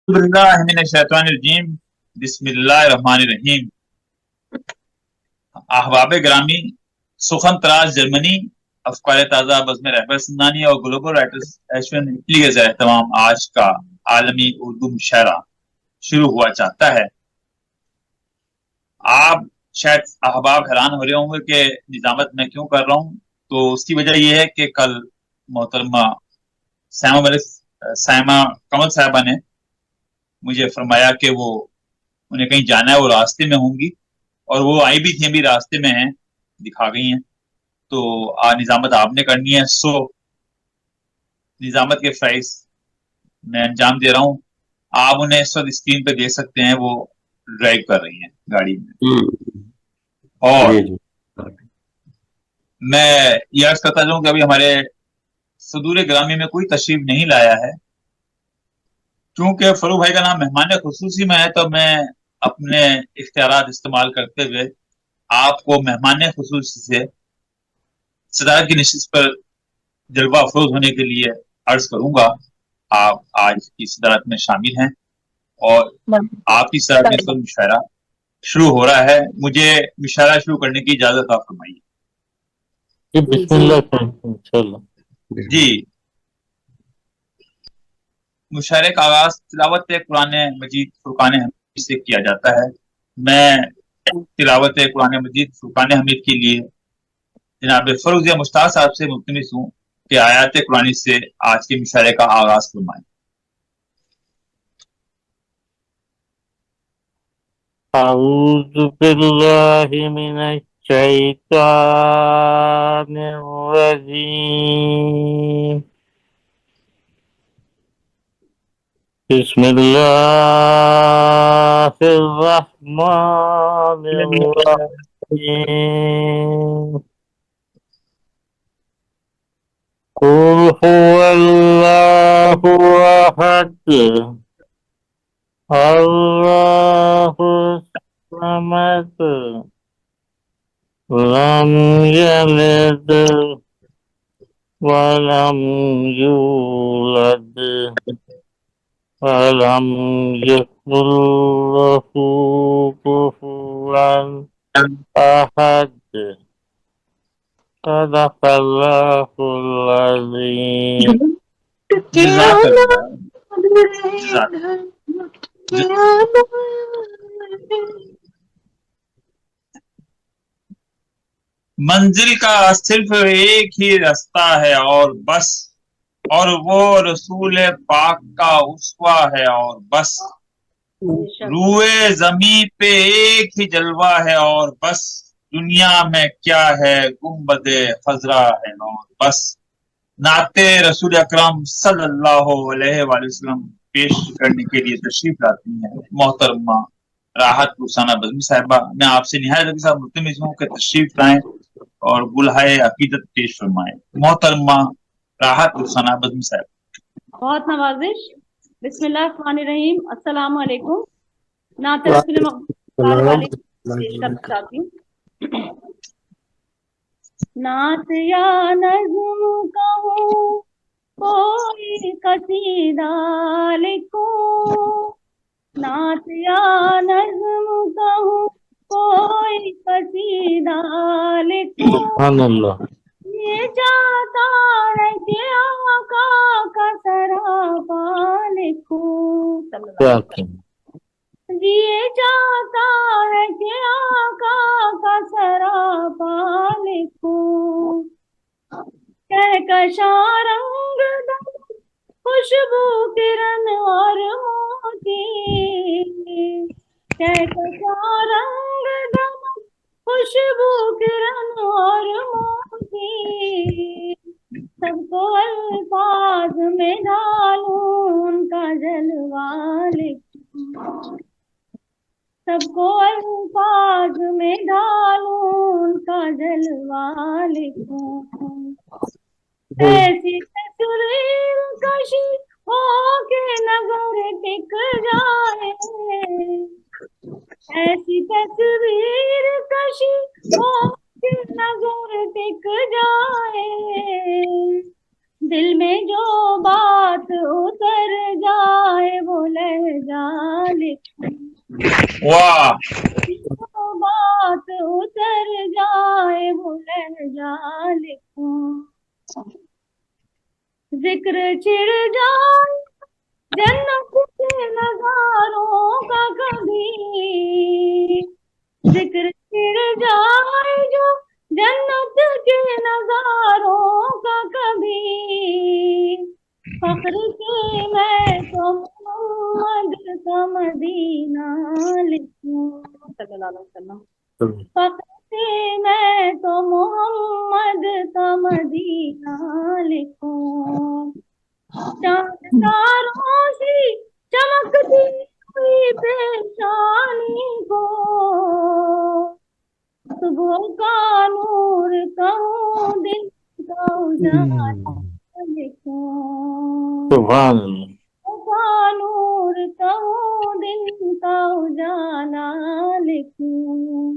बिस्मिल्लाहिर्रहमानिर्रहीम। बिस्मिल्लाहिर्रहमानिर्रहीम। अहबाब ग्रामी, सुखन तराज जर्मनी, अफकार ताज़ा बज़्म रहबर सिंधानी और ग्लोबल राइटर्स एसोसिएशन इटली के ज़ेर तमाम आज का आलमी उर्दू मुशायरा शुरू हुआ चाहता है। आप शायद अहबाब हैरान हो रहे होंगे कि निजामत मैं क्यों कर रहा हूँ। तो उसकी वजह यह है कि कल मोहतरमा साइमा कमल साहिबा ने मुझे फरमाया कि वो उन्हें कहीं जाना है, वो रास्ते में होंगी और वो आई भी थी, अभी रास्ते में हैं, दिखा गई हैं। तो निजामत आपने करनी है। सो निजामत के फ्राइज मैं अंजाम दे रहा हूँ। आप उन्हें इस वक्त स्क्रीन पे देख सकते हैं, वो ड्राइव कर रही हैं गाड़ी में। और जी जी मैं ये अर्ज करता जाऊं कि अभी हमारे सदूर ग्रामी में कोई तशरीफ नहीं लाया है। क्योंकि फरूख भाई का नाम मेहमान खुसूसी में है, तो मैं अपने इख्तियारात इस्तेमाल करते हुए आपको मेहमान खुसूसी से सदारत की नशिस्त पर जलवा अफरोज होने के लिए अर्ज करूंगा। आप आज की सदारत में शामिल हैं और आपकी सदारत में इस वक्त मुशायरा शुरू हो रहा है। मुझे मुशायरा शुरू करने की इजाजत आप फरमाइए। जी बिस्मिल्लाह इंशाल्लाह। जी, मुशायरे का आगाज तिलावत कुरान मजीद फुरकान हमीद से किया जाता है। मैं तिलावत कुरान मजीद फुरकान हमीद के लिए जनाब फरूज मुश्ताक साहब से मुल्तमिस हूँ कि आयात कुरानी से आज के मुशायरे का आगाज फरमाएं। अऊज़ु बिल्लाहि मिनश शैतानिर रजीम। बिस्मिल्लाहिर रहमानिर रहीम। कुल हुवल्लाहु अहद, अल्लाहुस समद, लम यलिद वलम यूलद वलम यकुल लहू कुफुवन अहद। सदक़ल्लाहुल अज़ीम। जज़ाकल्लाह। जज़ाक मंजिल का सिर्फ एक ही रास्ता है और बस, और वो रसूल पाक का उस्वा है और बस। रूए जमी पे एक ही जलवा है और बस, दुनिया में क्या है गुम्बद खजरा है और बस। नाते रसूल अकरम सल्लल्लाहु अलैहि वसल्लम पेश करने के लिए तशरीफ लाती हैं मोहतरमा राहत रुसाना बज़मी साहिबा। मैं आपसे निहायत रबी साहब मुल्तमिस हूँ कि तशरीफ लाएं और गुलहाए अकीदत पेश फरमाएं। मोहतरमा राहत रुसाना बज़मी साहिबा। बहुत नवाजिश। बिस्मिल्लाहिर्रहमानिर्रहीम। अस्सलाम वालेकुम। नात रसूल मक़बूल वाले पेश करना चाहती हूँ। नात या नज़्म कहूँ, कोई कसीदा लिखूं। नात या नज़्म कहूँ, कोई कसीदा लिखूं। सुभान अल्लाह। ये चाहता है कि आका का सरापा लिखूं। क्या क्या ये चाहता है कि आका का सरापा लिखूं। कहकशा रंग दम, खुशबू किरण और मोती। कहकशा रंग दम, खुशबू किरण और मोती। सबको अल्फाज में ढालूं, उनका जलवा लिखूं। सबको अल्फाज में ढालूं, उनका जलवा लिखूं। ऐसी तस्वीर कशी हो के नगर टिक जाए। ऐसी तस्वीर कशी हो के नगर टिक जाए। دل میں جو بات اتر جائے وہ لہجہ لکھوں، واہ جو بات اتر جائے وہ لہجہ لکھوں، ذکر چھڑ جائے جنت کے نظاروں کا کبھی، ذکر چھڑ جائے جو جنت کے نظاروں کا کبھی، فخر کے میں تو محمد کا مدینہ لکھوں صلی اللہ علیہ وسلم، فخر سے میں تو محمد کا مدینہ لکھوں، چاند تاروں سے چمکتی ہوئی پیشانی کو صبح کا نور کہوں دل کا اجالا لکھوں، سبحان اللہ صبح کا نور کہوں دل کا اجالا لکھوں،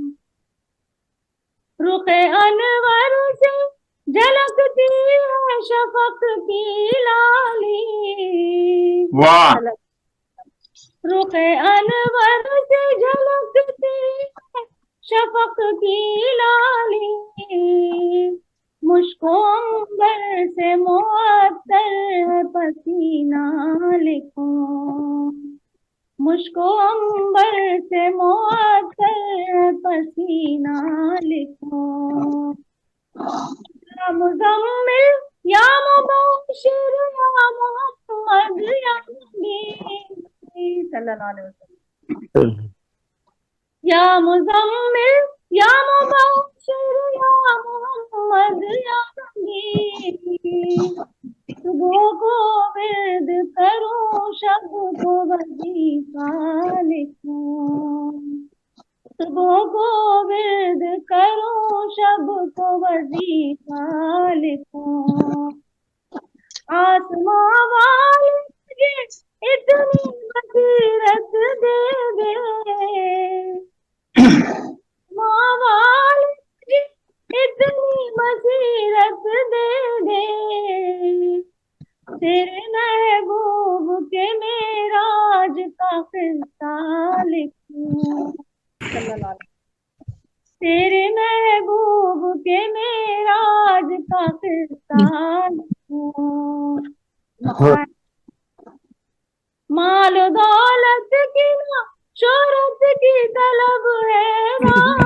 رخ انور سے جھلکتی ہے شفق کی لالی، واہ رخ انور سے جھلکتی ہے شفق کی لالی، مشک و عنبر سے معطر ہے پسینہ لکھوں، مشک و عنبر سے معطر ہے پسینہ لکھوں، یا مزمل یا مبشر یا محمد یا نبی صلی اللہ علیہ وسلم، یا مزمل یا مبشر یا محمد یا نبی، صبح کو ورد کروں شب کو وظیفہ لکھوں، صبح کو ورد کروں شب کو وظیفہ لکھوں، آسماں والے مجھے اتنی بصیرت دے دے، آسماں والے مجھے اتنی بصیرت دے دے، تیرے محبوب کے معراج کا قصہ لکھوں صلی اللہ علیہ وسلم، تیرے محبوب کے معراج کا قصہ لکھوں، مال و دولت کی نہ شہرت کی طلب ہے راہ،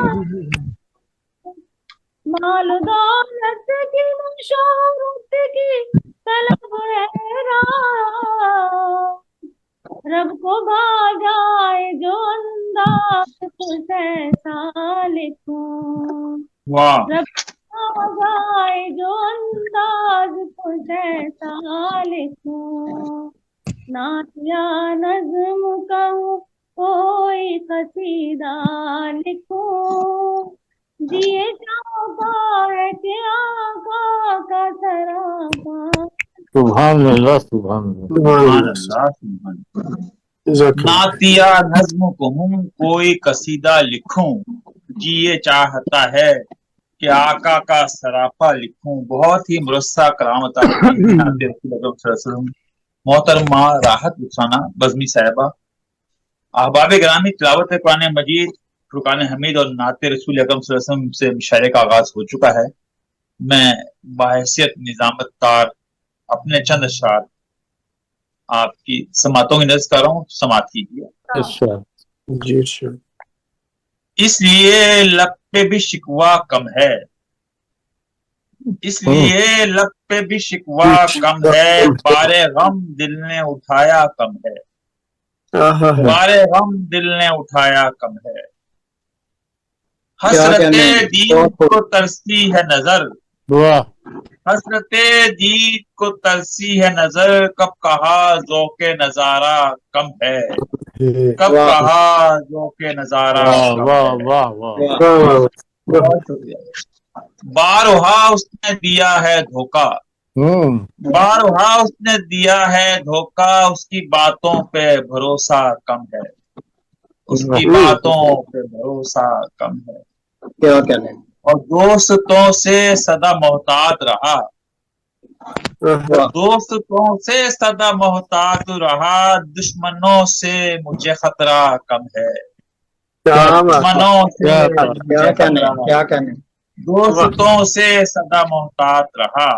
مال و دولت کی نہ شہرت کی طلب ہے راہ، رب کو بھا جائے جو انداز کچھ ایسا لکھوں، واہ رب کو بھا جائے جو انداز کچھ ایسا لکھوں، نعت یا نظم کہوں کوئی قصیدہ لکھوں، دیے چاہتا ہے کہ آقا کا سراپا، سبحان اللہ سبحان اللہ نعتیہ نظم کہوں کوئی قصیدہ لکھوں، جی یہ چاہتا ہے کہ آقا کا سراپا لکھوں، بہت ہی مرصع کلام عطا فرمائیں نعت رسول اکرم صلی اللہ علیہ وسلم محترمہ راحت رخسانہ بزمی صاحبہ۔ احباب گرامی، تلاوت قرآن مجید، فرقان حمید اور نعت رسول اکرم صلی اللہ علیہ وسلم سے مشاعرے کا آغاز ہو چکا ہے۔ میں بحیثیت نظامت تار اپنے چند اشعار آپ کی سماعتوں کی نذر کر رہا ہوں، سماعت کیجیے۔ جی اس لیے لب پہ بھی شکوہ کم ہے، اس لیے لب پہ بھی شکوہ کم ہے، بار غم دل نے اٹھایا کم ہے، بار غم دل نے اٹھایا کم ہے، حسرت دید کو ترسی ہے نظر، واہ حسرت دید کو ترسی ہے نظر، کب کہا ذوق نظارہ کم ہے، کب کہا ذوق نظارہ کم واہ ہے۔ واہ واہ بہت شکریہ۔ بارہا اس نے دیا ہے دھوکہ، بارہا اس نے دیا ہے دھوکہ، اس کی باتوں پہ بھروسہ کم ہے، اس کی باتوں پہ بھروسہ کم ہے، اور دوستوں سے سدا محتاط رہا، दोस्तों से सदा मोहतात रहा, दुश्मनों से मुझे खतरा कम है। दुश्मनों से मुझे खतरा, क्या कहने दोस्तों से सदा मोहतात रहा,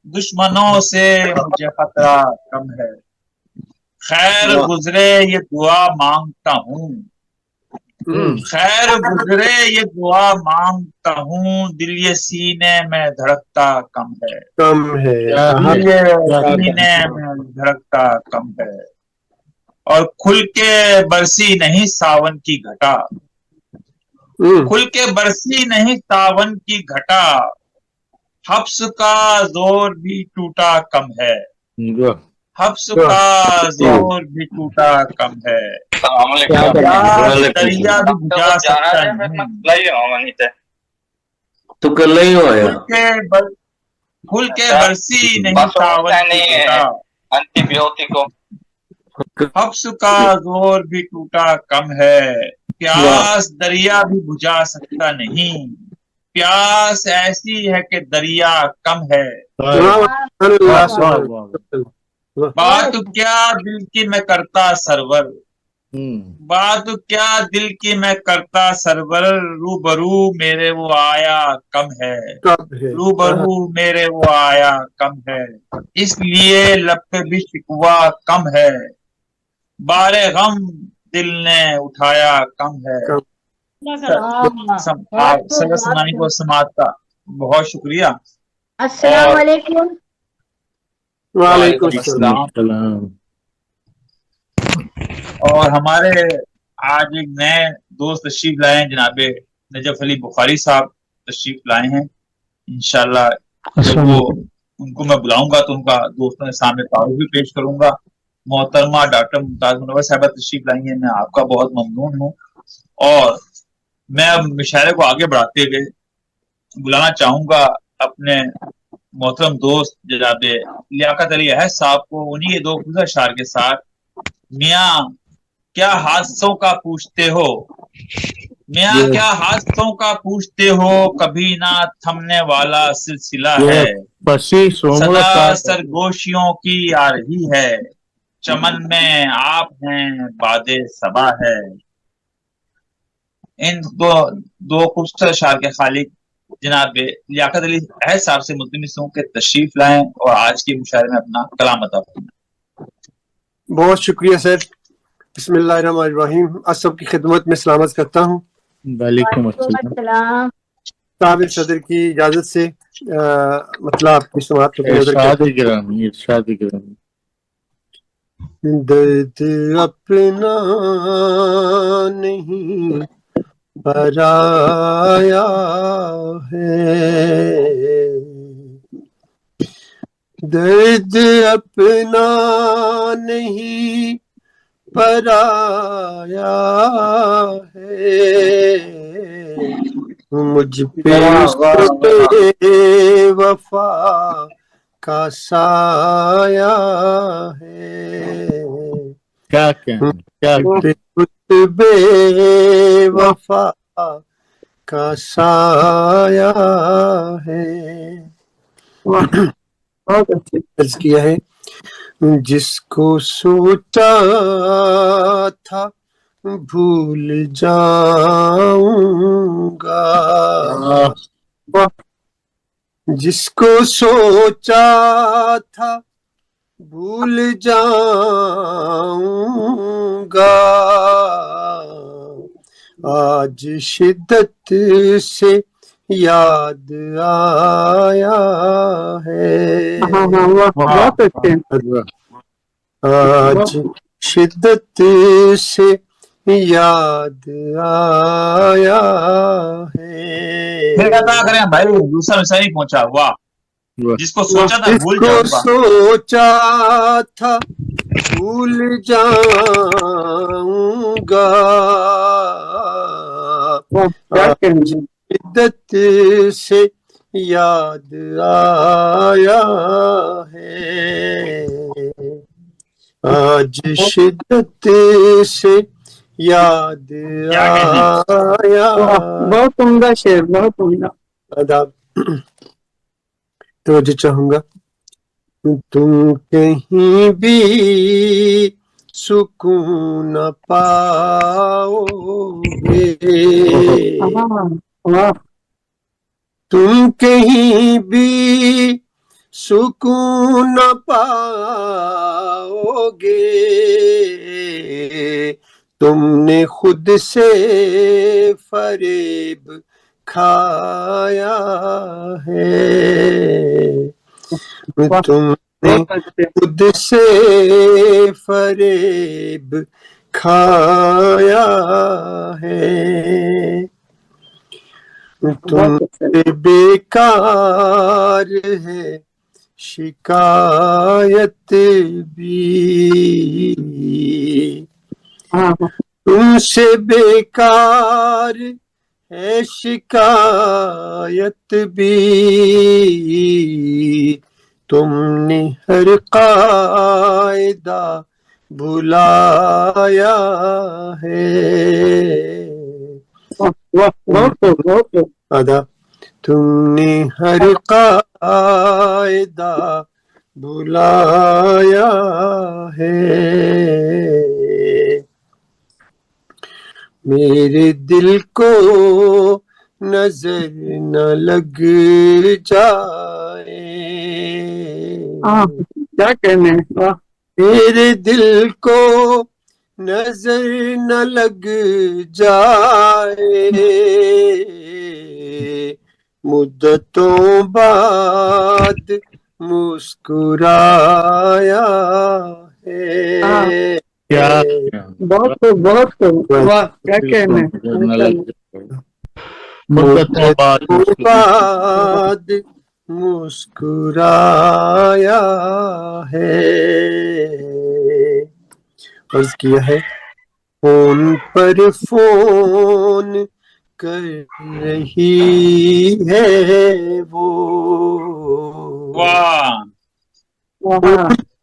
दुश्मनों से मुझे खतरा कम है। खैर गुजरे ये दुआ मांगता हूँ, खैर गुजरे ये दुआ मांगता हूँ, दिल ये सीने में धड़कता कम है, दिल ये सीने में धड़कता कम है। और खुल के बरसी नहीं सावन की घटा, खुल के बरसी नहीं सावन की घटा, हब्स का जोर भी टूटा कम है, हब्स का जोर भी टूटा कम है। दरिया भी बुझा सकता नहीं, तो कर ले हो यार खुल के बरसी नहीं सावन की घटा, एंटीबायोटिको हब्स का जोर भी टूटा कम है। प्यास दरिया भी बुझा सकता नहीं, प्यास ऐसी है कि दरिया कम है। बात क्या दिल की मैं करता सरवर, बात क्या दिल की मैं करता सरवर, रूबरू मेरे वो आया कम है, रूबरू मेरे वो आया कम है, इसलिए लब पे भी शिकवा कम है, बारे गम दिल ने उठाया कम है। सरसमानी को समाज का बहुत शुक्रिया। अस्सलाम वालेकुम। वालेकुम अस्सलाम। और हमारे आज एक नए दोस्त तशरीफ लाए हैं, जनाबे नजफ अली बुखारी साहब तशरीफ लाए हैं। इंशाल्लाह जब वो उनको मैं बुलाऊंगा तो उनका दोस्तों के सामने तारुफ भी पेश करूंगा। मोहतरमा डॉक्टर मुमताज मुनव्वर साहबा तशरीफ लाई हैं, मैं आपका बहुत ममनून हूँ। और मैं अब मुशायरे को आगे बढ़ाते हुए बुलाना चाहूंगा अपने मोहतरम दोस्त जनाब लियाकत अली अहद साहब को, उन्हीं के दो खुदा अशार के साथ। मियाँ क्या हादसों का पूछते हो, मियाँ क्या हादसों का पूछते हो, कभी ना थमने वाला सिलसिला है, सदा सरगोशियों की आ रही है, चमन में आप हैं बादे सबा है। इन दो खूबसूरत अशार के खालिक जनाब लियाकत अली अहद साहब से मुल्तमिस हूं कि तशरीफ लाएं और आज के मुशायरे में अपना कलाम अता फरमाएं। बहुत शुक्रिया सर। बिस्मिल्लाहिर्रहमानिर्रहीम। आप सबकी खिदमत में सलामत करता हूँ। वालेकुम अस्सलाम। साहब सदर की इजाजत से मतलब आपकी समाअत को इरशाद गिरामी, इरशाद गिरामी। दर्द अपना नहीं पराया है, दर्द अपना नहीं पराया है, मुझ पे वफा का साया है, क्या बेवफा का साया है। अर्ज किया है जिसको सोचा था भूल जाऊंगा, जिसको सोचा था भूल जाऊंगा, आज शिद्दत से याद आया है, आज शिद्दत से याद आया है। करें भाई, दूसरा मिसाल नहीं पहुंचा। वाह। जिसको सोचा था भूल जाऊंगा, सोचा था भूल जाऊंगा, शिद्दत से याद आया है, आज शिद्दत से याद आया। बहुत उम्दा शेर, बहुत उम्दा। आदाब। तवज्जो चाहूंगा। तुम कहीं भी सुकून न पाओगे, तुम कहीं भी सुकून न पाओगे, तुमने खुद से फरेब खाया है, तुमने खुद से फरेब खाया है, तुमसे बेकार है शिकायत भी, तुमसे बेकार है शिकायत भी, तुमने हर कायदा भुलाया है। आदा तुमने हर कायदा भुलाया है, मेरे दिल को नजर न लग जाए, क्या कहने, मेरे दिल को नजर न लग जाए, मुद्दतों बाद मुस्कुराया है। क्या बहुत वाह, क्या कहने, मुद्दतों बाद मुस्कुराया है। अर्ज किया है, फोन पर फोन कर रही है वो, वाह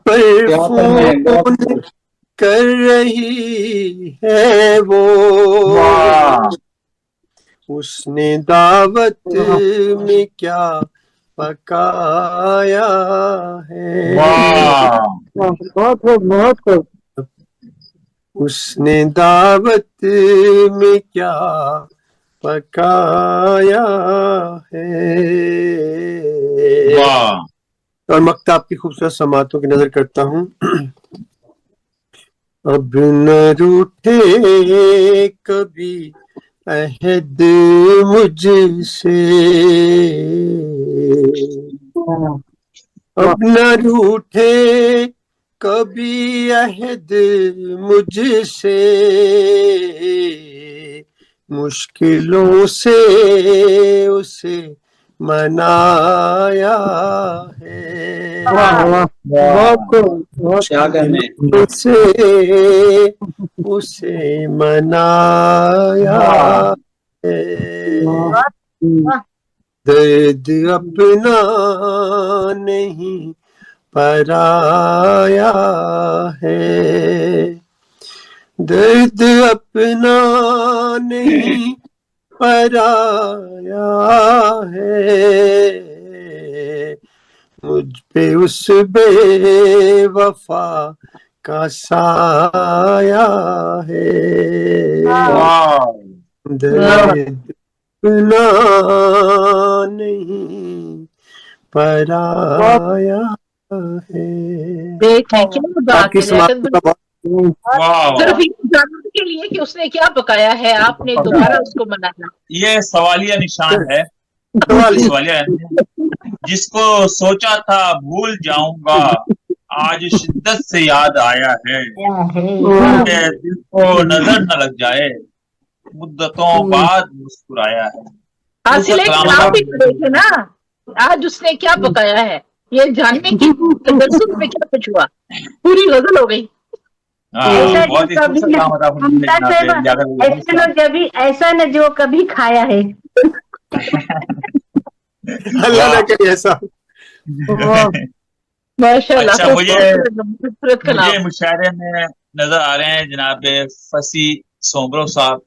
पर फोन कर रही है वो, उसने दावत में क्या पकाया है, बहुत उसने दावत में क्या पकाया है। वाह और मक्ताब की खूबसूरत समातों की नजर करता हूँ। अब न रूठे कभी अहद मुझसे, अब न रूठे कभी अहद मुझसे, मुश्किलों से उसे मनाया है, उसे उसे मनाया है। दर्द अपना नहीं पराया है, दर्द अपना नहीं पराया है, मुझ पे उस बेवफा का साया है, दर्द अपना नहीं पराया है। आपकी समात का बहुत सिर्फ ये जानने के लिए कि उसने क्या पकाया है, आपने दोबारा उसको मनाना। ये सवालिया निशान है, सवालिया जिसको सोचा था भूल जाऊंगा आज शिद्दत से याद आया है, दिल को नजर न लग जाए मुद्दतों बाद मुस्कुराया है। हासिल आप ही देखे ना, आज उसने क्या पकाया है ये जानने की तजस्सुस में क्या कुछ हुआ, पूरी गजल हो गई। बहुत ही खूबसूरत काम था। ऐसा न जो कभी खाया है। अल्लाह ना करे ऐसा। अच्छा, मुझे मुशायरे में नजर आ रहे हैं जनाब फसी सोमरो साहब,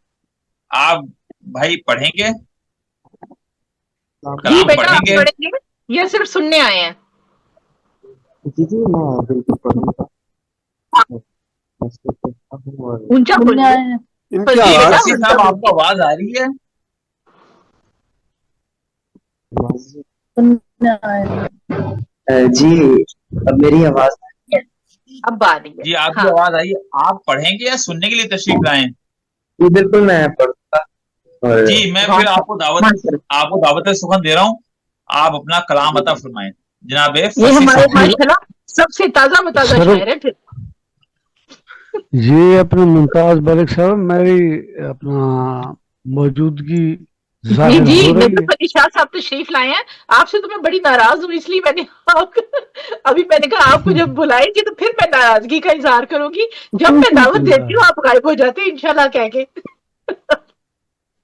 आप भाई पढ़ेंगे? जी बेटा, आप पढ़ेंगे? ये सिर्फ सुनने आए हैं। ऊंचा बोलिए। इनकी जी आवाज फसी साहब आपको आवाज आ रही है? जी अब मेरी आवाज अब आ रही है। जी आपकी हाँ, आवाज आई है। आप पढ़ेंगे या सुनने के लिए तशरीफ लाए? जी बिल्कुल मैं पढ़ूंगा और जी मैं फिर आपको दावत सुखन दे रहा हूँ। आप अपना कलाम अता फरमाएं जनाब ये फसी हमारे साहब। माशाल्लाह सबसे ताजा मताजा सर- शायर है। फिर ये अपना मुमताज मलिक साहब मेरी अपना मौजूदगी जी जाहिर जी हो रही नजर है। अली शाह साहब तशरीफ लाए हैं। आपसे तो मैं बड़ी नाराज हूँ, इसलिए मैंने अभी मैंने कहा आपको जब बुलाएंगे तो फिर मैं नाराजगी का इजहार करूंगी। जब मैं दावत देती हूँ आप गायब हो जाते हैं इंशाल्लाह कह के।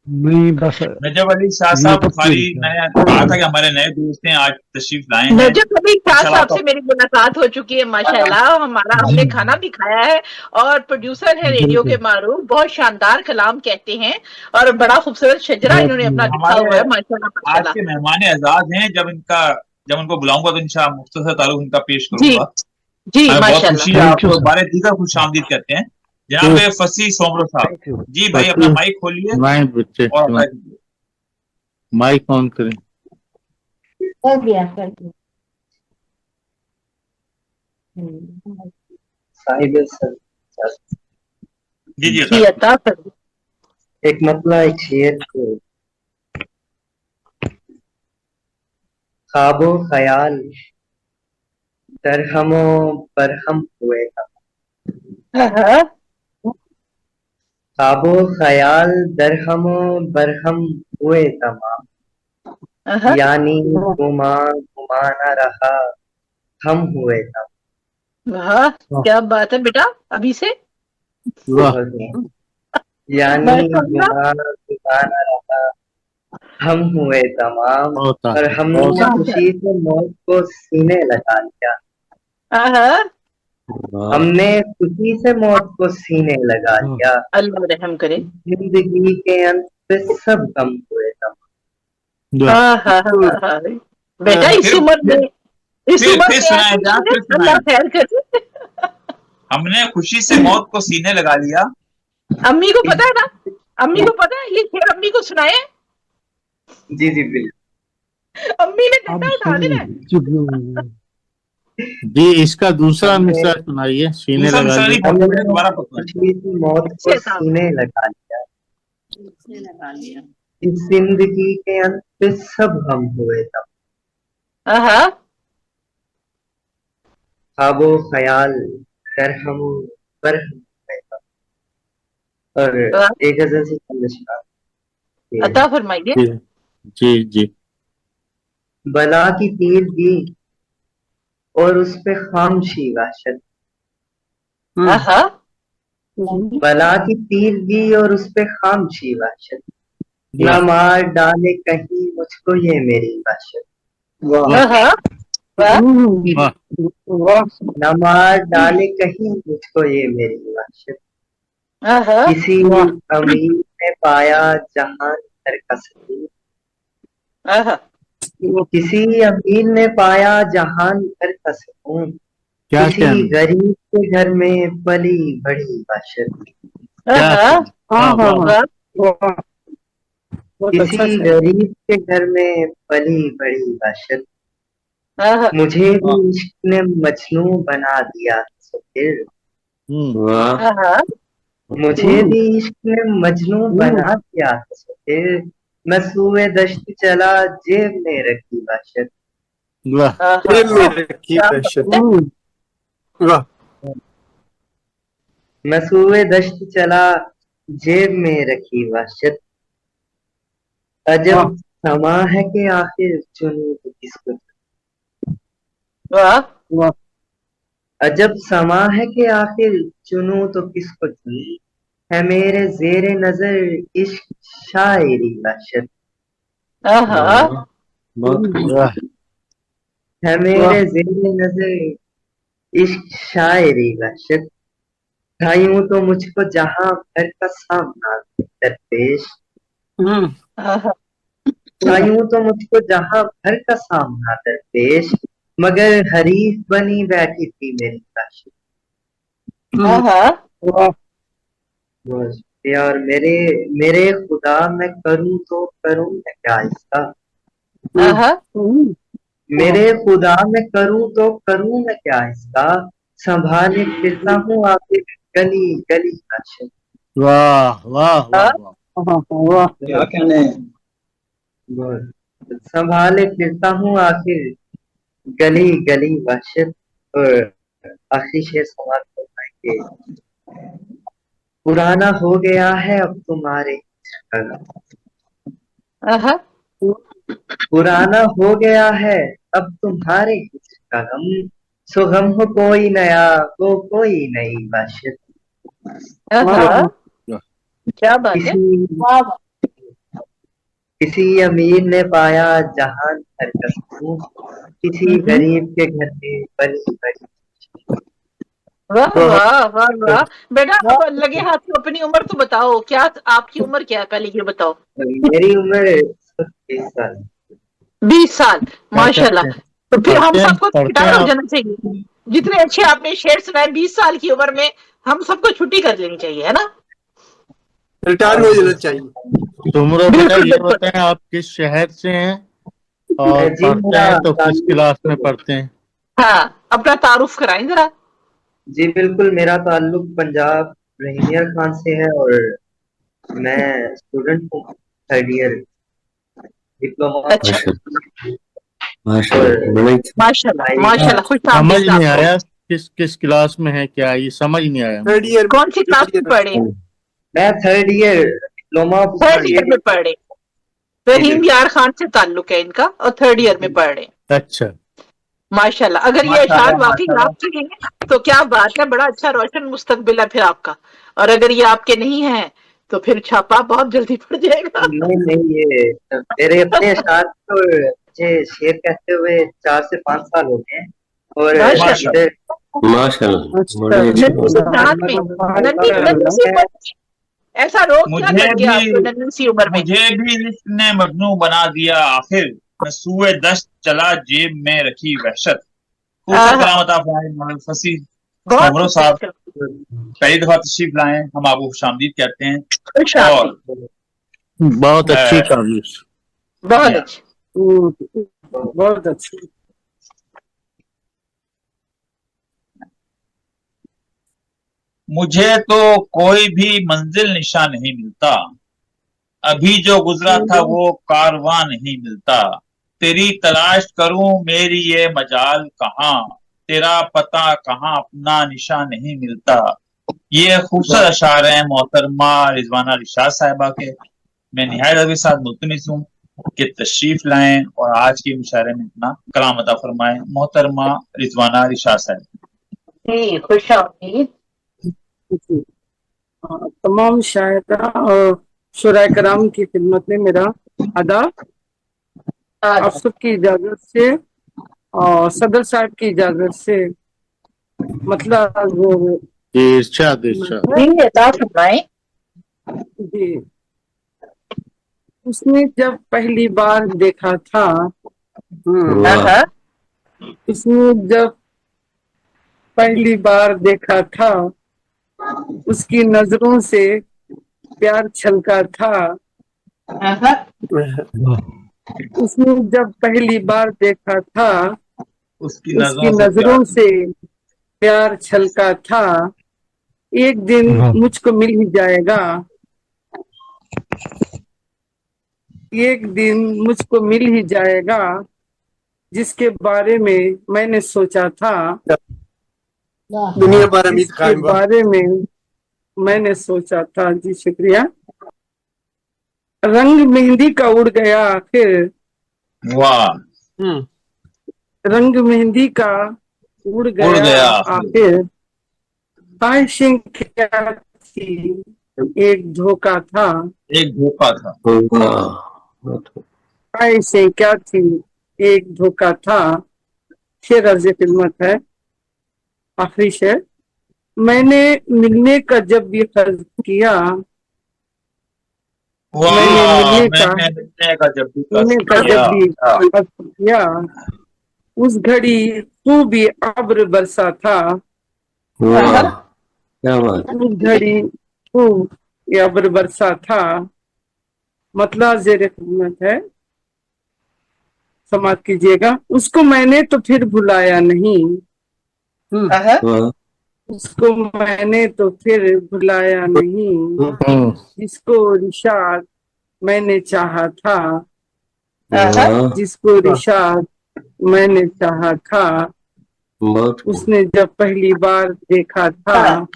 नहीं बस नजब अली शाह ये साहब तो बुखारी ने कहा था कि हमारे नए दोस्त हैं, आज तशरीफ लाए हैं। नजब अली शाह इंशाल्लाह साहब से मेरी मुलाकात हो चुकी है माशाल्लाह। हमने खाना भी खाया है और प्रोड्यूसर है रेडियो के मारूफ, बहुत शानदार कलाम कहते हैं और बड़ा खूबसूरत शजरा इन्होंने अपना लिखा हमारे हुआ है माशाल्लाह आज माशाल्लाह। के मेहमान एजाज हैं। जब उनको बुलाऊंगा तो इंशाल्लाह मुख्तसर तारुफ इनका पेश जी करूंगा। जी हमें बहुत माशाल्लाह। खुशी है, Thank आपको you, sir. बारे दीगर खुश आमदीद करते हैं जनाब फसी सोमरो साहब। जी भाई अपना माइक खोलिए माइक बच्चे और अता कीजिए। माइक ऑन करें। कर दिया कर दिया। साहिब सर जी जी जी अता कर दिया। एक मतला एक शेर को ख्वाबो ख्याल दरहमो बरहम हुए था। हाँ, ख्वाबो ख्याल दरहमो बरहम हुए तमाम, हाँ, यानी गुमान गुमाना रहा हम हुए तमाम। वाह क्या बात है बेटा अभी से वाह यानी माशाल्लाह। गुमान गुमाना रहा हम हुए तमाम, बहुत और आसान, हमने बहुत बहुत खुशी से मौत को सीने लगा लिया। हाँ, हमने खुशी से मौत को सीने लगा लिया। अल्लाह रहम करे। जिंदगी के अंत पे सब गम हुए तमाम। वाह। हाँ हाँ हाँ हाँ बेटा इस फिर- उम्र में फिर ऐसे सुनाएं जा, फिर सुनाएं। अल्लाह खैर करे। हमने खुशी से मौत को सीने लगा लिया। अम्मी को पता है ना, अम्मी को पता है ये शेर अम्मी को सुनाए। जी जी बिल्कुल। अम्मी ने अब डंडा उठा देना है। सुनिए जी इसका दूसरा मिसरा सुनाइए। सीने दूसरा लगा मिसरा ली। नहीं पढ़ रहे, दोबारा पढ़ना है। खुशी से मौत को अच्छे साहब। सीने लगा लिया। इस जिंदगी के अंत पे सब गम हुए तमाम। हाँ ख्वाबो ख्याल दरहमो बरहम हुए तमाम। और एक गजल से चंद अशआर। अता फरमाइए। जी जी जी बला की तीर दी और उस पे खामशी वहशत। हाँ बला की तीर दी और उस पे खामशी वहशत। न मार डाले कहीं मुझको ये मेरी वहशत। हाँ वाह न मार डाले कहीं मुझको ये मेरी वहशत। हाँ किसी अमीर ने पाया जहान भर का सकून। हाँ किसी अमीर ने पाया जहान भर का सकून। क्या किसी कहना? गरीब के घर में पली बड़ी वहशत। किसी गरीब के घर में पली बड़ी वहशत। मुझे भी इश्क ने मजनू बना दिया तो फिर। वाह मुझे भी इश्क ने मजनू बना दिया तो फिर। मैं सूए दश्त चला जेब में रखी वहशत। वाह जेब में रखी वहशत। वाह मैं सूए दश्त चला जेब में रखी वहशत। अजब समा है कि आखिर चुनूं तो किसको। अजब समा है कि आखिर चुनूं तो किसको चुनूं। है मेरे जेरे नजर इश्क शायरी वहशत। वाह है मेरे जेरे नजर इश्क शायरी वहशत। था यूं तो मुझको जहां भर का सामना दरपेश। था यूं तो मुझको जहां भर का सामना दरपेश। मगर हरीफ बनी बैठी थी मेरी काशी। हाँ हाँ वाह और मेरे मेरे खुदा मैं करूं तो करूं मैं क्या इसका। हाँ हाँ मेरे खुदा मैं करूं तो करूं मैं क्या इसका। संभाले फिरता हूँ आखिर गली गली का शहर। वाह वाह वाह वाह वाह संभाले फिरता हूँ आखिर गली गली वहशत। और आखिरी शेर समाप्त कर पाएंगे। पुराना हो गया है अब तुम्हारे हाँ पुराना हो गया है अब तुम्हारे का गम। सो गम हो कोई नया हो कोई नई वहशत। हाँ क्या बात है। किसी वाह वाह। किसी अमीर ने पाया जहान भर का सुकून। किसी गरीब के घर में बड़ी बड़ी। वाह वाह वाह वाह। बेटा अब लगे हाथ को अपनी उम्र तो बताओ, क्या आपकी उम्र क्या है, पहले ये बताओ। मेरी उम्र 20 साल। 20 साल, क्या माशाल्लाह। करते हैं? तो फिर हम पढ़ते हैं सबको पढ़ते रिटायर हैं हो आप? जाना चाहिए। जितने अच्छे आपने शेर सुनाए 20 साल की उम्र में, हम सबको छुट्टी कर लेनी चाहिए, है ना। रिटायर हो जाना चाहिए। तुमरो बेटा बिल्कुल ये बिल्कुल। बताएं आप किस शहर से हैं और जी पढ़ते हैं तो किस क्लास में पढ़ते हैं? हाँ, अपना तारुफ कराएं जरा। जी बिल्कुल, मेरा ताल्लुक पंजाब रहीमिया खान से है और मैं स्टूडेंट हूँ 3rd ईयर डिप्लोमा। अच्छा माशाल्लाह माशाल्लाह माशाल्लाह, खुश समझ आमदीद नहीं आपको। आया किस किस क्लास में है, क्या ये समझ नहीं आया। 3rd ईयर कौन सी क्लास में पढ़े? मैं 3rd year diploma 3rd year में पढ़ रहे। रहीम यार खान से ताल्लुक है इनका और 3rd ईयर में पढ़ रहे। अच्छा माशाल्लाह, अगर ये अशार वाकई आपके हैं तो क्या बात है, बड़ा अच्छा रोशन मुस्तकबिल है फिर आपका। और अगर ये आपके नहीं है तो फिर छापा बहुत जल्दी पड़ जाएगा। नहीं ये मेरे अपने अशार तो मुझे शेर कहते हुए 4 से 5 साल हो गए हैं। और माशाल्लाह। नन्ही सी जात में, नन्ही सी उम्र में, ऐसा रोग क्या लग गया आपको नन्ही सी उम्र में? मुझे भी इसने मजनू बना दिया आखिर। मैं सूए दश्त चला जेब में रखी वहशत। करामत फसी खबरों साहब पहली दफा तशरीफ लाए, हम आपको खुशामदीद कहते हैं। और बहुत अच्छी काविश। बहुत अच्छी। बहुत अच्छी। मुझे तो कोई भी मंजिल निशान नहीं मिलता। अभी जो गुजरा था वो कारवां नहीं मिलता। तेरी तलाश करूं मेरी ये मजाल कहाँ। तेरा पता कहाँ अपना निशान नहीं मिलता। ये खूबसूरत अशार हैं मोहतरमा रिजवाना रिशाद साहिबा के। मैं निहायत के साथ मुल्तमिस हूँ कि तशरीफ लाएं और आज के मुशायरे में अपना कलाम अता फरमाएं। मोहतरमा रिजवाना रिशाद साहिब। खुश आमदीद। तमाम शायरा और शुरा कराम की खिदमत में मेरा आदाब। आप सबकी इजाजत से और सदर साहब की इजाजत से मतलब इरशाद जी, उसने जब पहली बार देखा था, उसने जब पहली बार देखा था, उसकी नजरों से प्यार छलका था। उसने जब पहली बार देखा था, उसकी नजरों से प्यार छलका था। एक दिन मुझको मिल ही जाएगा, एक दिन मुझको मिल ही जाएगा, जिसके बारे में मैंने सोचा था, दुनिया पर उम्मीद जिसके कायम बा। बारे में मैंने सोचा था। जी शुक्रिया। रंग मेहंदी का उड़ गया आखिर, वाह। रंग मेहंदी का उड़ गया आखिर। ख्वाहिशें क्या थी एक धोखा था, एक धोखा था। ख्वाहिशें क्या थी एक धोखा था। शेर अर्ज़ खिदमत है, आखिरी शेर। मैंने मिलने का जब भी क़र्ज़ किया, मैंने मिलने का जब भी क़र्ज़ किया, उस घड़ी खूब ही अब्र बरसा था, वाह क्या बात है। उस घड़ी खूब ही अब्र बरसा था, मतलब जेर खिदमत है, समाप्त कीजिएगा। उसको मैंने तो फिर भुलाया नहीं, वाह उसको मैंने तो फिर भुलाया नहीं, जिसको रिशाद मैंने चाहा था, वाह जिसको रिशाद मैंने चाहा था, बहुत खूब। उसने जब पहली बार देखा था,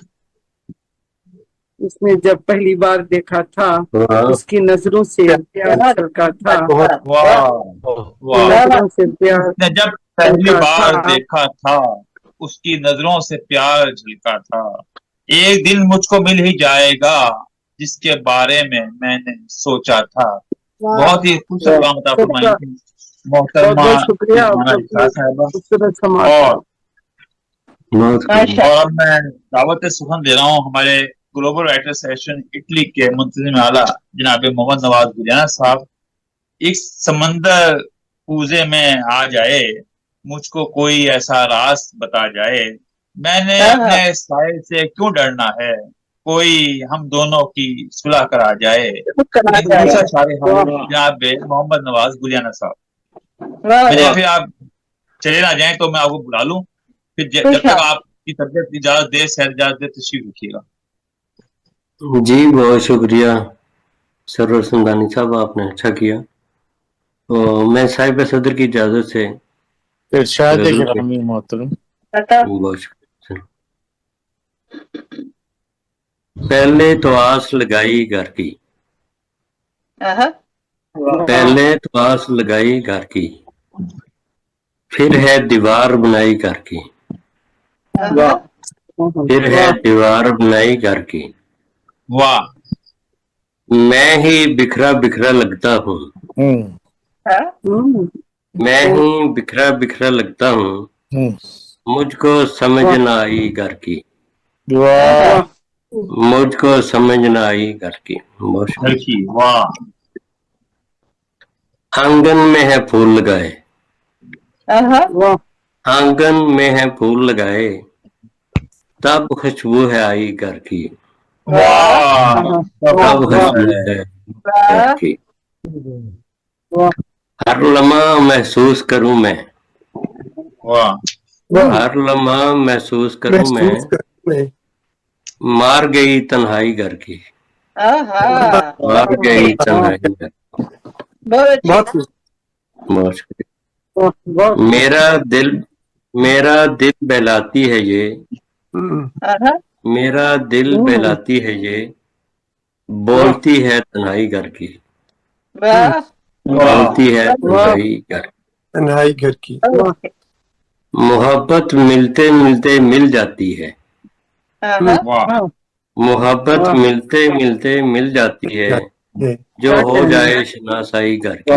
उसने जब पहली बार देखा था, वाह उसकी नजरों से प्यार छलका था, बहुत वाह उसकी वाह। नजरों से प्यार उसने जब पहली छलका बार था, देखा था, उसकी नजरों से प्यार झलका था। एक दिन मुझको मिल ही जाएगा, जिसके बारे में मैंने सोचा था। बहुत ही खूबसूरत काम अता फरमाई सबका थी बहुत मोहतरमा बहुत शुक्रिया, रिजवाना आपको इकरार साहिबा। खूबसूरत समाज और था। बहुत खूब। और अब मैं दावत सुखन दे रहा हूँ हमारे ग्लोबल राइटर सेशन इटली के मुंतजिम आला जनाब मोहम्मद नवाज गुलियाना साहब। इस समंदर पूजे में आ जाए, मुझको कोई ऐसा राज बता जाए, मैंने अपने साहिल से क्यों डरना है, कोई हम दोनों की सुलह करा जाए। एक दूसरा शायर जनाब मोहम्मद नवाज गुलियाना साहब। मेरे फिर आप चले ना जाएं तो मैं आपको बुला लूं, फिर जब तक आपकी तबियत इजाजत दे, सेहत इजाजत दे, तशरीफ रखिएगा। जी बहुत शुक्रिया सरवर सुंदानी साहब, आपने अच्छा किया। तो मैं साहिब सदर की इजाजत से इरशाद गजल पे गिरामी मोहतरम। बहुत शुक्रिया। पहले तो आस लगाई घर की, पहले तो आस लगाई घर की, फिर है दीवार बनाई घर की, फिर है दीवार बनाई घर की, वाह मैं ही बिखरा बिखरा लगता हूँ, मैं ही बिखरा बिखरा लगता हूँ, मुझको समझ न आई घर की, वाह मुझको समझ न आई घर की। बहुत शुक्रिया। घर की वाह आंगन में है फूल लगाए, वाह आंगन में है फूल लगाए, तब खुशबू है आई घर की, वाह तब वाह खुशबू है घर की। वाह हर लम्हा महसूस करूं मैं, वाह हर लम्हा महसूस करूं मैं, महसूस करते हैं। मार गई तन्हाई घर की, मार गई तन्हाई घर की। बहुत खुश। बहुत शुक्रिया। वाह मेरा दिल बहलाती है ये, हम्म, मेरा दिल बहलाती है ये, बोलती है तन्हाई घर की, हम्म, बोलती है वाह तन्हाई घर की। तन्हाई घर की। मोहब्बत मिलते मिलते मिल जाती है, वाह मोहब्बत मिलते मिलते मिल जाती है, है। जो हो जाए शनासाई घर की,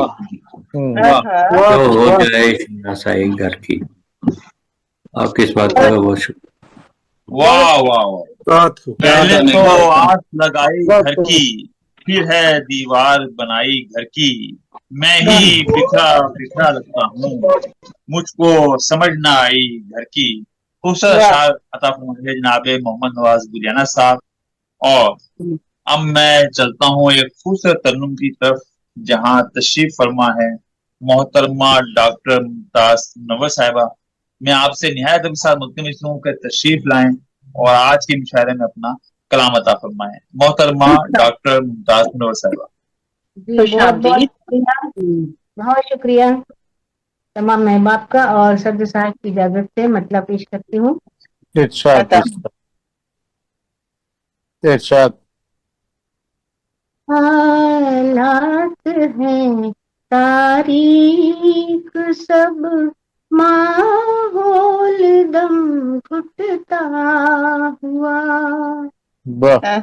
वाह जो हो जाए शनासाई घर की। आपकी इस बात का बहुत शुक्रिया। वाह वाह। बहुत खूब। पहले तो आस लगाई घर की, फिर है दीवार बनाई घर की, मैं ही बिखरा बिखरा लगता हूँ, मुझको समझ ना आई घर की। खूबसूरत शार अता फरमाए जनाब मोहम्मद नवाज गुलियाना साहब। और अब मैं चलता हूँ एक खूबसूरत तरन्नुम की तरफ, जहाँ तशरीफ फरमा है मोहतरमा डॉक्टर मुमताज नवर साहिबा। मैं आपसे निहायत के साथ मुल्तमिस हूँ कि तशरीफ लाएं और आज के मुशायरे में अपना कलाम अता फरमाएं। मोहतरमा डॉक्टर मुमताज नवर साहिबा। जी बहुत बहुत शुक्रिया, बहुत शुक्रिया तमाम महबाब का। और सदर साहब की इजाजत से मतलब पेश करती हूँ। इरशाद इरशाद। हालात हैं तारीख सब, माहौल दम घुटता हुआ,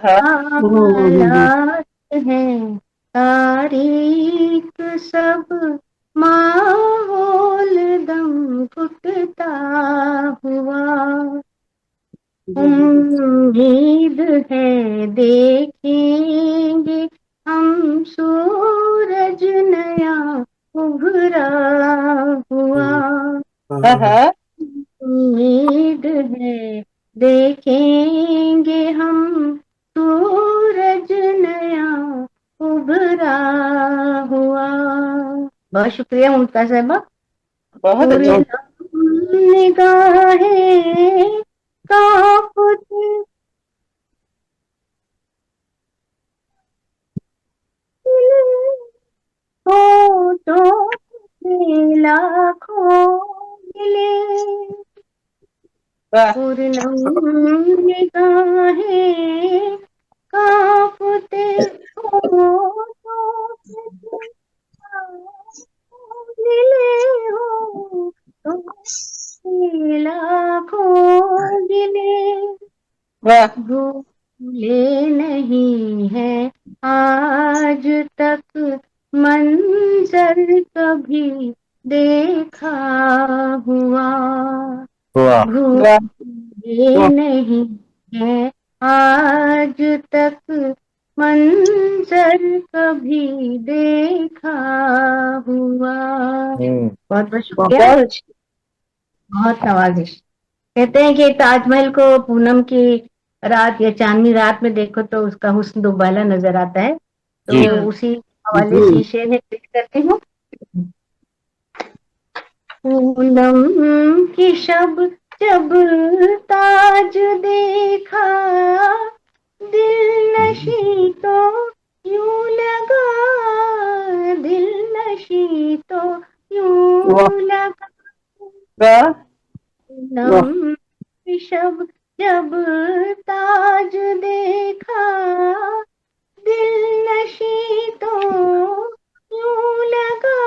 हालात हैं तारीख सब, माहौल दम घुटता हुआ, उम्मीद है देखेंगे हम सूरज नया उभरा हुआ, उम्मीद है देखेंगे हम सूरज नया उभरा हुआ। बहुत शुक्रिया मुमताज साहबा। बहुत पूरे अच्छा। निगाहें कांपती होठों से लाखों मिले, पूर्णम निगाहें कांपते होठों से मिले हो तुमसे लाखों गिले, भूले नहीं है आज तक मंजर कभी देखा हुआ, भूले नहीं है आज तक मंजर कभी देखा हुआ। बहुत बहुत शुक्रिया, बहुत नवाजिश। कहते हैं कि ताजमहल को पूनम की रात या चांदनी रात में देखो तो उसका हुस्न दुबाला नजर आता है, तो उसी हवाले से शेर है, पेश करती हूँ। पूनम की शब जब ताज देखा, दिल नशी तो यूं लगा, दिल नशी तो यूं लगा, पूनम की शब जब ताज देखा, दिल नशी तो यूं लगा,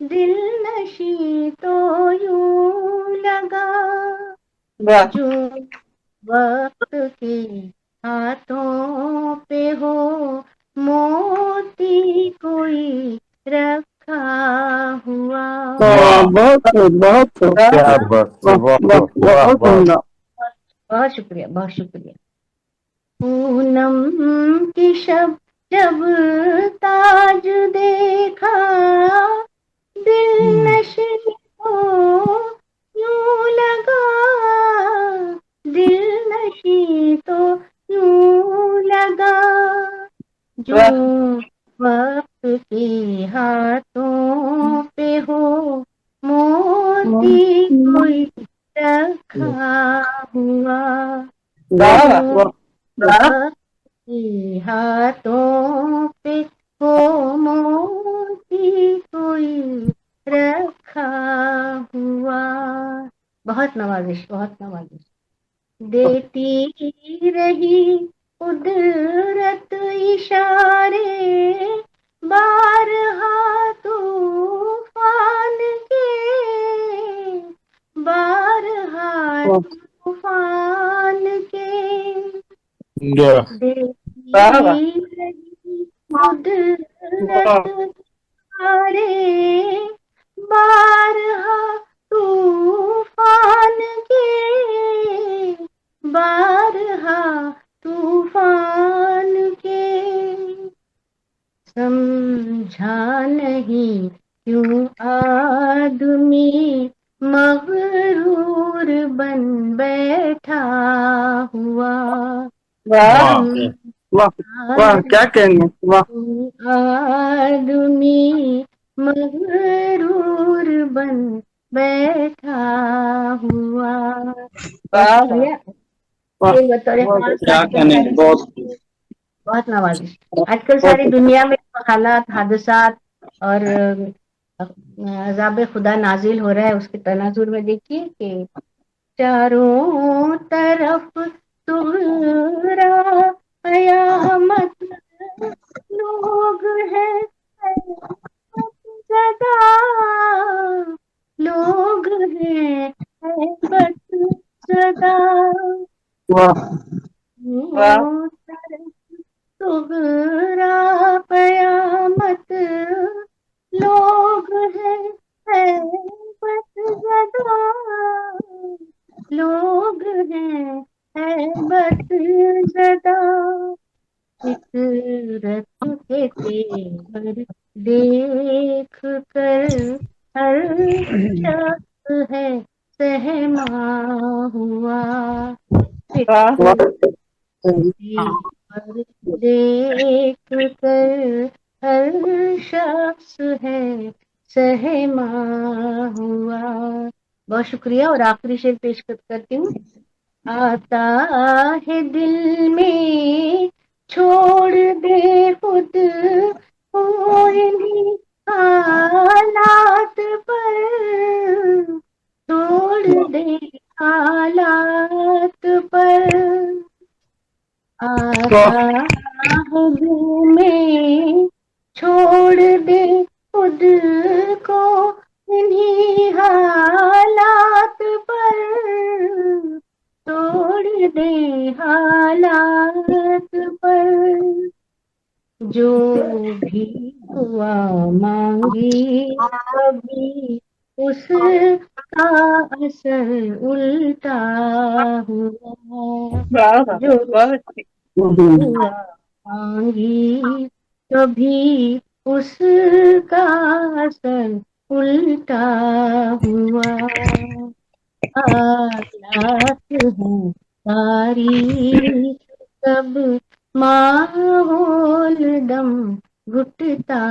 दिल नशी तो यूं लगा, जो वक्त के हाथों पे हो मोती कोई रखा हुआ। बहुत शुक्रिया, बहुत शुक्रिया। पूनम की शब जब ताज देखा, दिल नशी को यूं लगा, दिल नशी तो यूं लगा, जो वक्त के हाथों पे हो मोती कोई रखा हुआ, वक्त के हाथों पे हो मोती कोई रखा हुआ। बहुत नवाजिश, बहुत नवाजिश। देती रही कुदरत इशारे, बारहा तूफान के, बारहा तूफान के, देती रही कुदरत इशारे, बारहा तूफान के, बारहा तूफान के, समझा नहीं क्यों आदमी मगरूर बन बैठा हुआ। वाह क्या कहेंगे, वाह। आदमी मगरूर बन बैठा हुआ। क्या कहने, बहुत नवाजिश। आजकल सारी दुनिया में हालात, हादसात और अज़ाब खुदा नाजिल हो रहा है, उसके तनाजुर में देखिए कि चारों तरफ तुगरा कयामत, लोग हैं ज़दा, लोग हैं बस ज़दा, तुगरा कयामत, लोग हैं बस ज़दा, लोग हैं बस ज़दा, फितरत के तेवर देख कर हर शख्स है सहमा हुआ, फिक्र पर देख कर हर शख्स है सहमा हुआ। बहुत शुक्रिया। और आखिरी शेर पेश करती हूँ। आता है दिल में छोड़ दे खुद को इन्हीं हालात पर, छोड़ दे हालात पर। आता है दिल में छोड़ दे खुद को इन्हीं हालात पर, तोड़ दे हालात पर। जो भी दुआ मांगी कभी उसका असर उल्टा हुआ। जो दुआ मांगी कभी उसका असर उल्टा हुआ। हालात हैं तारीख सब माहौल दम घुटता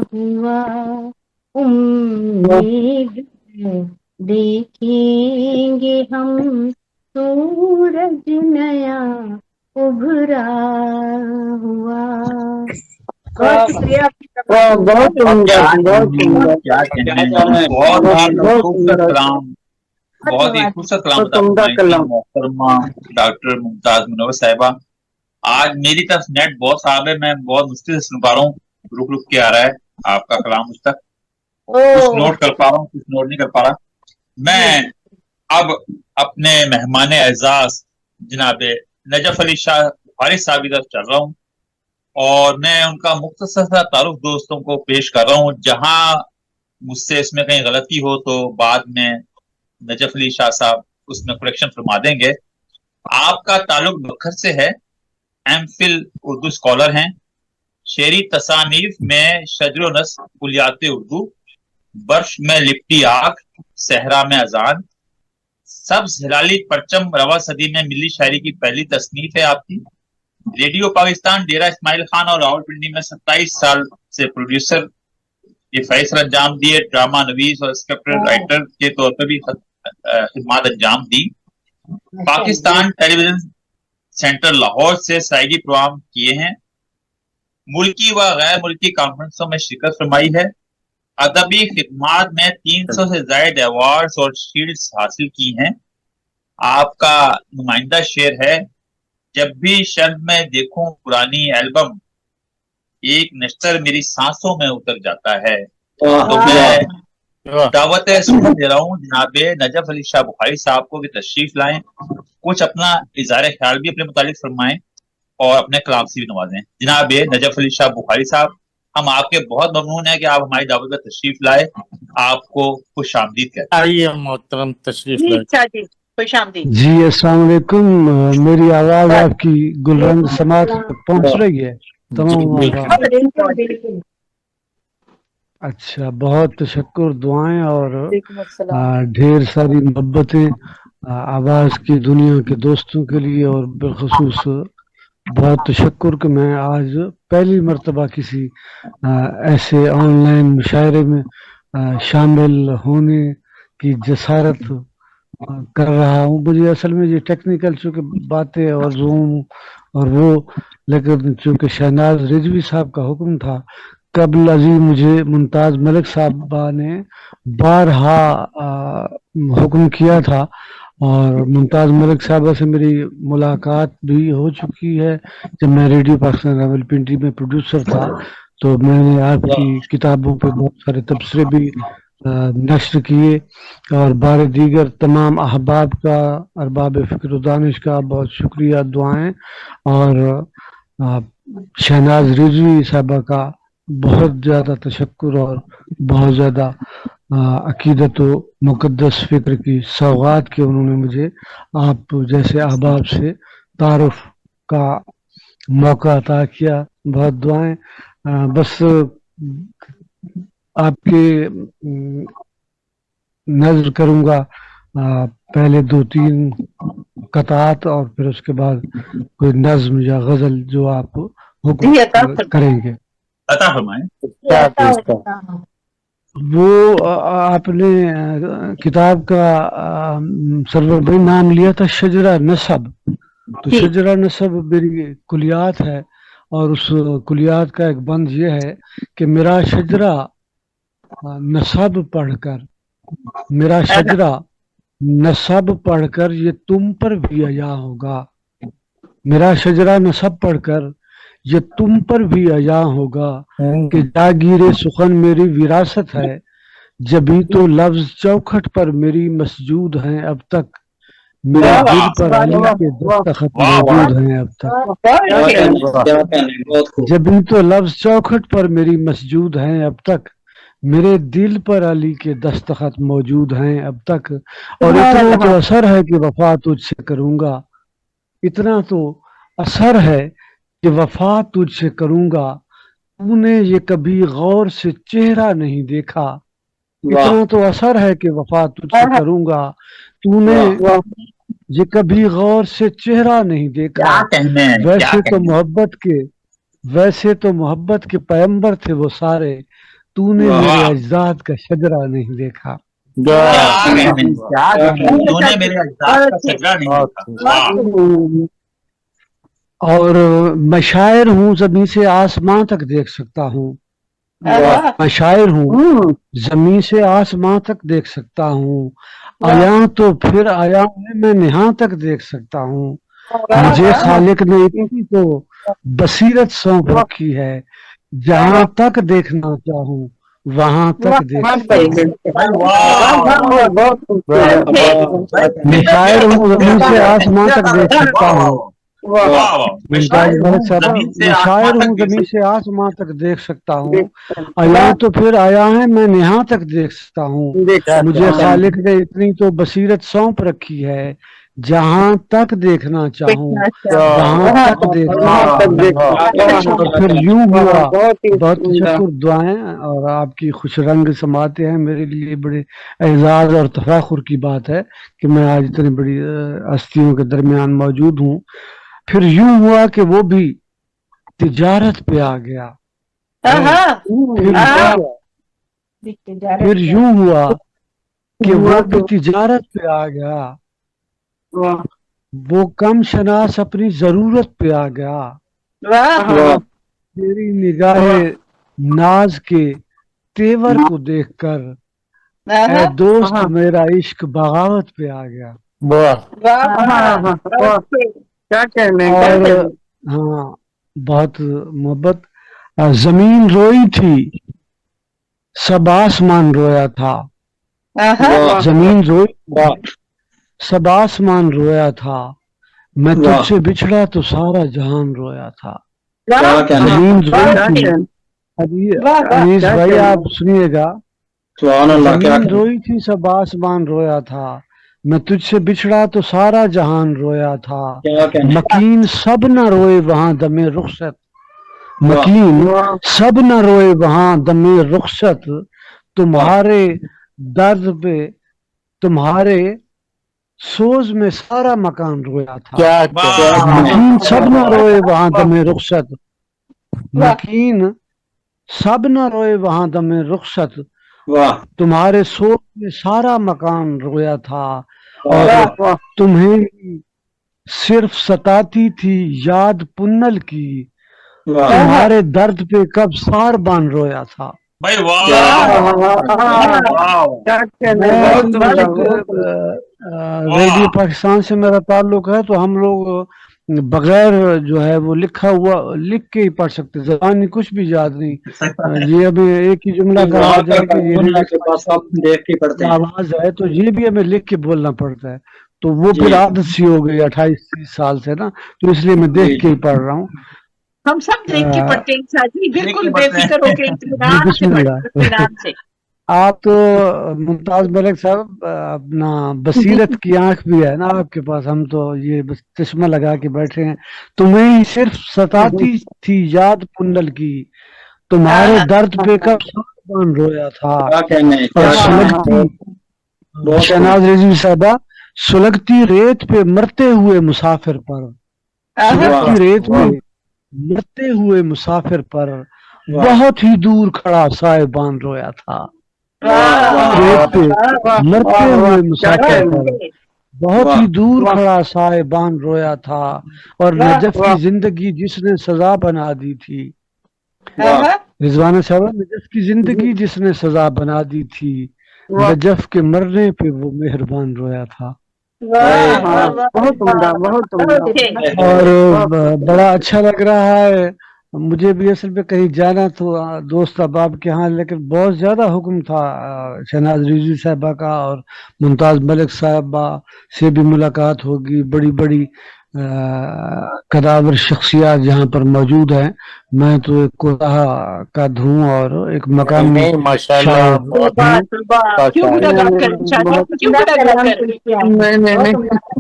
हुआ। उम्मीद है देखेंगे हम सूरज नया उभरा हुआ। बहुत शुक्रिया बहुत सुंदर, बहुत सुंदर, क्या कहने, बहुत खूबसूरत कलाम, बहुत ही खूबसूरत कलाम बहुत उम्दा कलाम। मोहतरमा डॉक्टर मुमताज मुनव्वर साहिबा। आज मेरी तरफ नेट बहुत खराब है, मैं बहुत मुश्किल से सुन पा रहा हूँ, रुक रुक के आ रहा है आपका कलाम मुझ तक। कुछ नोट कर पा रहा हूँ, कुछ नोट नहीं कर पा रहा। मैं अब अपने मेहमान एजाज जनाब नजफ अली शाह बुखारी साहब की तरफ चल रहा हूँ और मैं उनका मुख्तसर सा तारुफ दोस्तों को पेश कर रहा हूँ। जहां मुझसे इसमें कहीं गलती हो तो बाद में नजफ अली शाह साहब उसमें करेक्शन फरमा देंगे। आपका ताल्लुक बखर से है, एमफिल उर्दू स्कॉलर हैं, शेरी तसानीफ में शजरो नस कुलियात उर्दू, बर्श में लिपटी आग, सहरा में अजान, सब्ज हिलाली परचम रवा सदी में मिली शायरी की पहली तसनीफ है आपकी। रेडियो पाकिस्तान डेरा इस्माइल खान और रावलपिंडी में 27 साल से प्रोड्यूसर ये फैसला अंजाम दिए, ड्रामा नवीस और स्क्रिप्ट राइटर के तौर पर भी खिदमत अंजाम दी। पाकिस्तान टेलीविजन सेंटर लाहौर से साइगी प्रोग्राम किए हैं, मुल्की व गैर मुल्की कॉन्फ्रेंसों में शिरकत फरमाई है, अदबी खिदमत में 300 से ज्यादा अवार्ड्स और शील्ड्स हासिल की हैं। आपका नुमाइंदा शेर है, जब भी शर्म में देखूं पुरानी एल्बम, एक नश्तर मेरी सांसों में उतर जाता है। तो मैं दावत सुन दे रहा हूँ जनाब नजफ अली शाह बुखारी साहब को कि तशरीफ लाएं, कुछ अपना इज़हार ख्याल भी अपने मुतालिक फरमाएं और अपने कलाम से भी नवाजें। जनाब नजफ अली शाह बुखारी साहब, हम आपके बहुत ममनून है कि आप हमारी दावत पर तशरीफ लाए, आपको खुश आमदीद कहते हैं। आइए मोहतरम तशरीफ लाए। खुश आमदीद जी। अस्सलाम वालेकुम। मेरी आवाज आपकी गुलरंग समाज तक पहुंच रही है? तमाम अच्छा, बहुत तशक्कुर, दुआएं और ढेर सारी मोहब्बतें आवाज की दुनिया के दोस्तों के लिए, और बिलखसूस बहुत तशक्कुर कि मैं आज पहली मर्तबा किसी ऐसे ऑनलाइन मुशायरे में शामिल होने की जसारत कर रहा हूँ। मुझे असल में ये टेक्निकल चूँकि बातें और जूम और वो, लेकिन चूँकि शहनाज रिजवी साहब का हुक्म था, कबल अजी मुझे मुमताज मलिक साहबा ने बारहा हुक्म किया था और मुमताज मलिक साहबा से मेरी मुलाकात भी हो चुकी है जब मैं रेडियो पाकिस्तान रावलपिंडी में प्रोड्यूसर था। तो मैंने आपकी किताबों पे बहुत सारे तबसरे भी नश्र किए और बारे दीगर तमाम अहबाब का, अरबाब फ़िक्र दानिश का बहुत शुक्रिया, दुआएं। और शहनाज रिजवी साहबा का बहुत ज़्यादा तशक्कुर और बहुत ज़्यादा अकीदत व मुक़द्दस फ़िक्र की सौगात के उन्होंने मुझे आप जैसे अहबाब से तारुफ का मौका अता किया। बहुत दुआएं। बस आपके नज़र करूंगा पहले 2-3 कतात और फिर उसके बाद कोई नज्म या गजल जो आप हुक्म करेंगे। अता फरमाएं। वो आपने किताब का सरवर भाई नाम लिया था शजरा नसब, तो शजरा नसब मेरी कुलियात है और उस कुलियात का एक बंद ये है कि मेरा शजरा नसब पढ़कर, मेरा शजरा नसब पढ़कर ये तुम पर भी अया होगा, मेरा शजरा नसब पढ़कर ये तुम पर भी अया होगा कि जागीरे सुखन मेरी विरासत है, जभी तो लफ्ज चौखट पर मेरी मसजूद हैं अब तक, मेरे दिल पर अली के दस्तखत मौजूद हैं अब तक, जभी तो लफ्ज चौखट पर मेरी मसजूद हैं अब तक, मेरे दिल पर अली के दस्तखत मौजूद हैं अब तक, और इतना तो असर है कि वफा तुझसे करूंगा, इतना तो असर है कि वफा तुझसे करूंगा, तूने ये कभी गौर से चेहरा नहीं देखा, इतना तो असर है कि वफा तुझसे करूंगा, तूने ये कभी गौर से चेहरा नहीं देखा, वैसे तो मोहब्बत के पैगंबर थे वो सारे, तूने मेरे अजदाद का शजरा नहीं देखा। तूने मेरे अजदाद का शजरा नहीं देखा। और मैं शायर हूँ, जमीन से आसमां तक देख सकता हूँ, मैं शायर हूँ, जमीन से आसमां तक देख सकता हूँ, आया तो फिर आया मैं निहा तक देख सकता हूँ, मुझे खालिक ने इतनी तो बसीरत सौंप रखी है, जहां तक देखना चाहूँ वहां तक देख सकता हूँ, मैं शायर हूँ, जमीन से आसमां तक देख सकता हूँ, मैं शायर हूँ, जमीन से आसमां तक देख सकता हूँ, आया तो फिर आया है मैं निहा तक देख सकता हूँ, मुझे खालिक ने इतनी तो बसीरत सौंप रखी है, जहां तक देखना चाहूँ वहां तक देखना। और फिर यूं हुआ, बहुत शुक्र दुआएं और आपकी खुश रंग समाते हैं, मेरे लिए बड़े एजाज और तफाखुर की बात है कि मैं आज इतनी बड़ी हस्तियों के दरमियान मौजूद हूँ। फिर यूं हुआ कि वो भी तिजारत पे आ गया, फिर यूं हुआ कि वो भी तिजारत पे आ गया, वो कम शनास अपनी जरूरत पे आ गया, तेरी निगाहे नाज के तेवर को देखकर ऐ दोस्त मेरा इश्क बगावत पे आ गया। क्या कहने और हाँ, बहुत मोहब्बत। जमीन रोई थी सब आसमान रोया था, जमीन रोई सब आसमान रोया था, मैं तुझसे बिछड़ा तो सारा जहान रोया था। जमीन रोई थी, अनीस भाई आप सुनिएगा, जमीन रोई थी सब आसमान रोया था, मैं तुझसे बिछड़ा तो सारा जहान रोया था, मकीन सब न रोए वहां दमे रुखसत, मकीन सब न रोए वहां दमे रुखसत, तुम्हारे दर्द पे तुम्हारे सोज में सारा मकान रोया था, मकीन सब न रोए वहां दमे रुखसत, मकीन सब न रोए वहां दमे रुखसत, तुम्हारे सोच में सारा मकान रोया था, और तुम्हें सिर्फ सताती थी याद पुन्नल की, तुम्हारे दर्द पे कब सार बान रोया था। भाई रेडियो पाकिस्तान से मेरा ताल्लुक है, तो हम लोग बगैर जो है वो लिखा हुआ लिख के ही पढ़ सकते, ज़बानी कुछ भी याद नहीं। ये अभी एक ही जुमला का आवाज है कि ये देख के पढ़ते हैं, आवाज है तो ये भी हमें लिख के बोलना पड़ता है, तो वो फिर आदत सी हो गई 28-30 साल से ना, तो इसलिए मैं देख के ही पढ़ रहा हूँ। हम सब देख के पढ़ते हैं साथी, बिल्कुल बेफिक्र होके इत्मीनान से। आप तो मुमताज मलिक साहब अपना बसीरत की आंख भी है ना आपके पास, हम तो ये बस चश्मा लगा के बैठे हैं। तुम्हें सिर्फ सताती थी याद पुन्नल की, तुम्हारे दर्द पे कब मेहरबान रोया था। क्या कहने और क्या सुलगती शहनाज रिजवी साहबा, सुलगती रेत पे मरते हुए मुसाफिर पर, सुलगती रेत पे मरते हुए मुसाफिर पर बहुत ही दूर खड़ा साहिबान रोया था। रेत पे मरते हुए मुसाफिर पर बहुत ही दूर खड़ा साहिबान रोया था। और नजफ की जिंदगी जिसने सजा बना दी थी, रिजवाना साहब, नजफ की जिंदगी जिसने सजा बना दी थी, नजफ के मरने पे वो मेहरबान रोया था। बहुत उम्दा, बहुत उम्दा। और बड़ा अच्छा लग रहा है। मुझे भी असल में कहीं जाना तो दोस्त अहबाब के यहाँ, लेकिन बहुत ज्यादा हुक्म था शहनाज रिजवी साहबा का, और मुमताज मलिक साहबा से भी मुलाकात होगी। बड़ी बड़ी कदावर शख्सियात जहाँ पर मौजूद हैं। मैं तो एक कोताह का धूँ और एक मकामी शायर हूँ।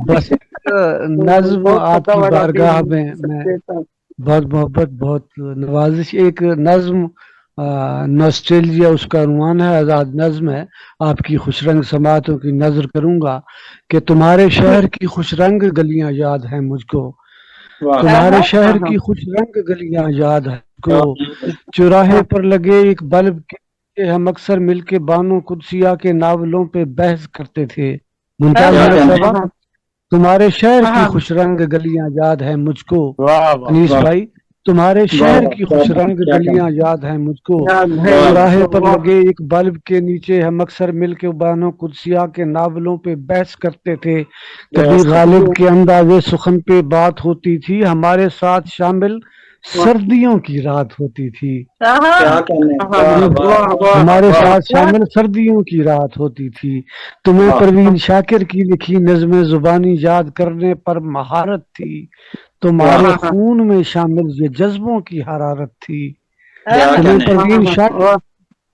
बस नज्म आपकी बारगाह में मैं बहुत मोहब्बत, बहुत नवाजिश, एक नज्म नॉस्टैल्जिया उसका उन्वान है, आजाद नज्म है। आपकी खुशरंग समातों की नजर करूंगा कि तुम्हारे शहर की खुशरंग गलियां याद हैं मुझको, तुम्हारे शहर की खुशरंग गलियां याद है मुझको। चौराहे पर लगे एक बल्ब के हम अक्सर मिलके बानो कुदसिया के नावलों पे बहस करते थे। मुमताज मलिक साहबा, तुम्हारे शहर की खुशरंग गलियां याद है मुझको। अनीस भाई, तुम्हारे शहर की खुशरंग गलियां याद हैं मुझको। चौराहे पर लगे एक बल्ब के नीचे हम अक्सर मिलके बानो कुदसिया के नावलों पे बहस करते थे। कभी गालिब के अंदाजे सुखन पे बात होती थी, हमारे साथ शामिल सर्दियों की रात होती थी। हमारे साथ शामिल सर्दियों की रात होती थी। तुम्हें परवीन शाकिर की लिखी नज़्म जुबानी याद करने पर महारत थी, तुम्हारे खून में शामिल ये जज्बों की हरारत थी। तुम्हें परवीन शाकिर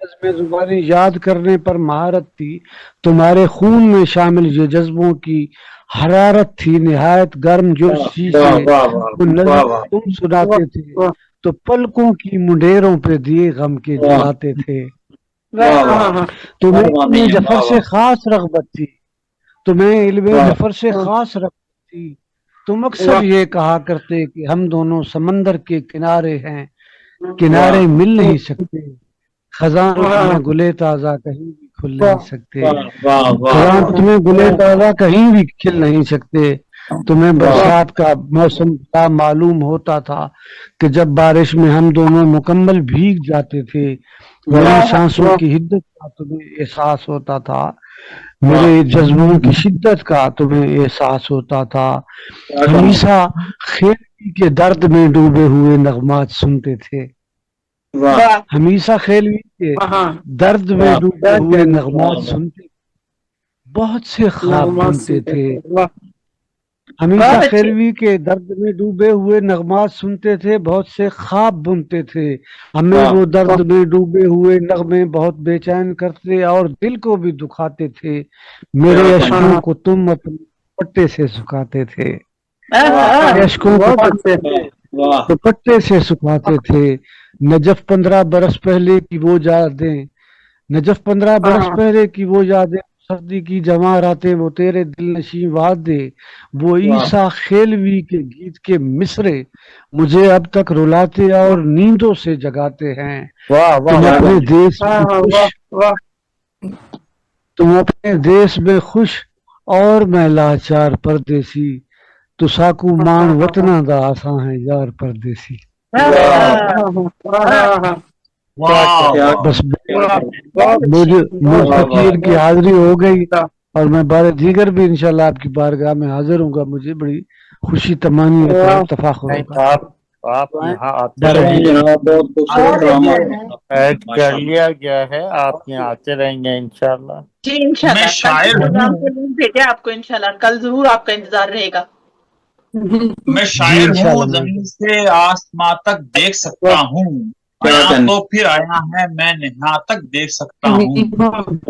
नज़्म जुबानी याद करने पर महारत थी, तुम्हारे खून में शामिल ये जज्बों की हरारत थी। निहायत गर्म जोशी से वो नज़्म तुम सुनाते थे, तो पलकों की मुंडेरों पे दिए गम के जलाते थे। तुम्हें जफर से खास रग़बत थी, तुम्हें इल्मे जफर से खास रग़बत थी। तुम अक्सर ये कहा करते कि हम दोनों समंदर के किनारे हैं, किनारे मिल नहीं सकते। खजान में गुले ताजा कहीं भी खुल नहीं सकते, खजान तुम्हें गुले ताजा कहीं भी खिल नहीं सकते। तुम्हें बरसात का मौसम क्या मालूम होता था कि जब बारिश में हम दोनों मुकम्मल भीग जाते थे। मेरी सांसों की हिद्दत का तुम्हें एहसास होता था, मेरे जज्बों की शिद्दत का तुम्हें एहसास होता था। हमेशा खेल के दर्द में डूबे हुए नगमात सुनते थे, हमेशा खेलवी के दर्द में डूबे हुए नगमात सुनते, बहुत से ख्वाब बुनते थे। हमेशा खेलवी के दर्द में डूबे हुए नगमात सुनते थे, बहुत से ख्वाब बुनते थे। हमें वो दर्द में डूबे हुए नगमे बहुत बेचैन करते और दिल को भी दुखाते थे। मेरे अश्कों को तुम अपने दुपट्टे से सुखाते थे, अश्कों को दुपट्टे से सुखाते थे। नजफ 15 बरस पहले की वो यादें, नजफ 15 बरस पहले की वो यादें, सर्दी की जमा रातें, वो तेरे दिल नशी वादे, वो ईसा खेलवी के गीत के मिसरे मुझे अब तक रुलाते और नींदों से जगाते हैं। तुम अपने देश में खुश, तुम अपने देश में खुश और मैं लाचार परदेसी, तुसाकू मान वतना दा आसा है यार परदेसी। बस मुझे फकीर की हाजिरी हो गई और मैं बारे दीगर भी इंशाल्लाह आपकी बारगाह में हाजिर हूँगा। मुझे बड़ी खुशी तमानी इत्तफाक होगा। आप यहाँ आते रहेंगे, बहुत खूबसूरत ऐड कर लिया गया है, आप यहाँ आते रहेंगे इंशाल्लाह। जी इंशाल्लाह, कल प्रोग्राम के लिंक भेजे आपको, इंशाल्लाह कल जरूर आपका इंतजार रहेगा। मैं शायर हूँ, जमीन से आसमां तक देख सकता हूँ, आया तो फिर आया है मैं यहाँ तक देख सकता हूँ।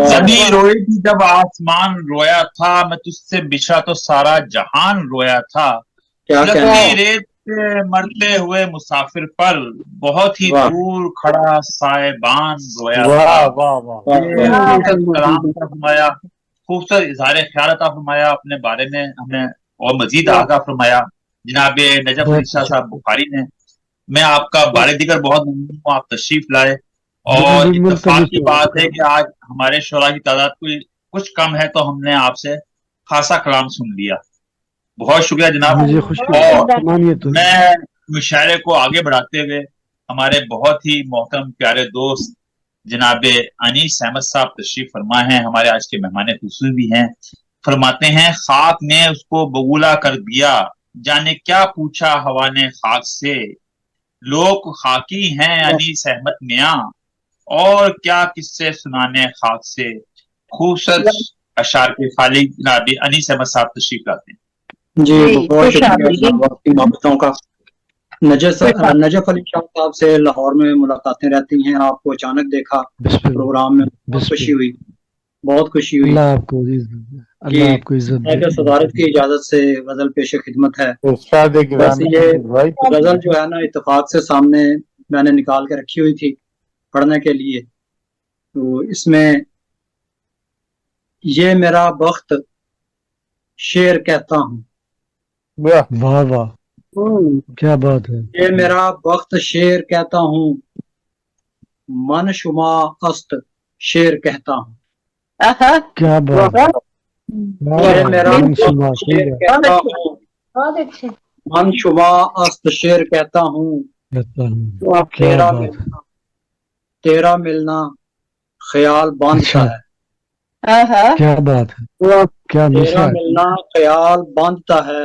जमीन रोई थी जब आसमान रोया था, मैं तुझसे बिछड़ा तो सारा जहान रोया था। सुलगती रेत के मरते हुए मुसाफिर पर बहुत ही दूर खड़ा साहिबान रोया था। ये खूबसूरत कलाम अता फरमाया, खूबसूरत इजहार ख्याल अता फरमाया, अपने बारे में हमें और मजीद आगाह फरमाया जनाब नजफ अली शाह साहब बुखारी ने। मैं आपका बारे दिगर बहुत ममनून हूँ, आप तशरीफ लाए। और इत्तेफाक की बात है कि आज हमारे शोरा की तादाद कोई कुछ कम है, तो हमने आपसे खासा कलाम सुन लिया। बहुत शुक्रिया जनाब। और मैं मुशायरे को आगे बढ़ाते हुए हमारे बहुत ही मोहतरम प्यारे दोस्त जनाब अनीस अहमद साहब तशरीफ फरमा हैं, हमारे आज के मेहमान खुसूसी भी हैं। फरमाते हैं, खाक ने उसको बगूला कर दिया, जाने क्या पूछा हवा ने खाक से, लोग खाकी हैं अनीस अहमद मियां, और क्या किस्से सुनाने खाक से। खूबसूरत अशार के खालिक जनाब अनीस अहमद साहब तशरीफ लाते हैं। जी बहुत शुक्रिया आपकी मोहब्बतों का। नजफ अली शाह साहब से लाहौर में मुलाकातें रहती हैं, आपको अचानक देखा प्रोग्राम में, बहुत खुशी हुई, बहुत खुशी हुई कि सदारत की इजाजत से गजल पेश खिदमत है। बस ये गजल जो है ना इत्तेफाक से सामने मैंने निकाल के रखी हुई थी पढ़ने के लिए, तो इसमें ये मेरा बख्त शेर कहता हूँ। वाह वाह क्या बात है। ये मेरा बख्त शेर कहता हूँ, मन शुमा अस्त शेर कहता हूँ। क्या बात है। ये मेरा बख्त शेर कहता हूँ, मन शुमा अस्त शेर कहता हूँ। तेरा मिलना ख्याल बांधता है। क्या बात है, क्या तेरा मिलना ख्याल बांधता है,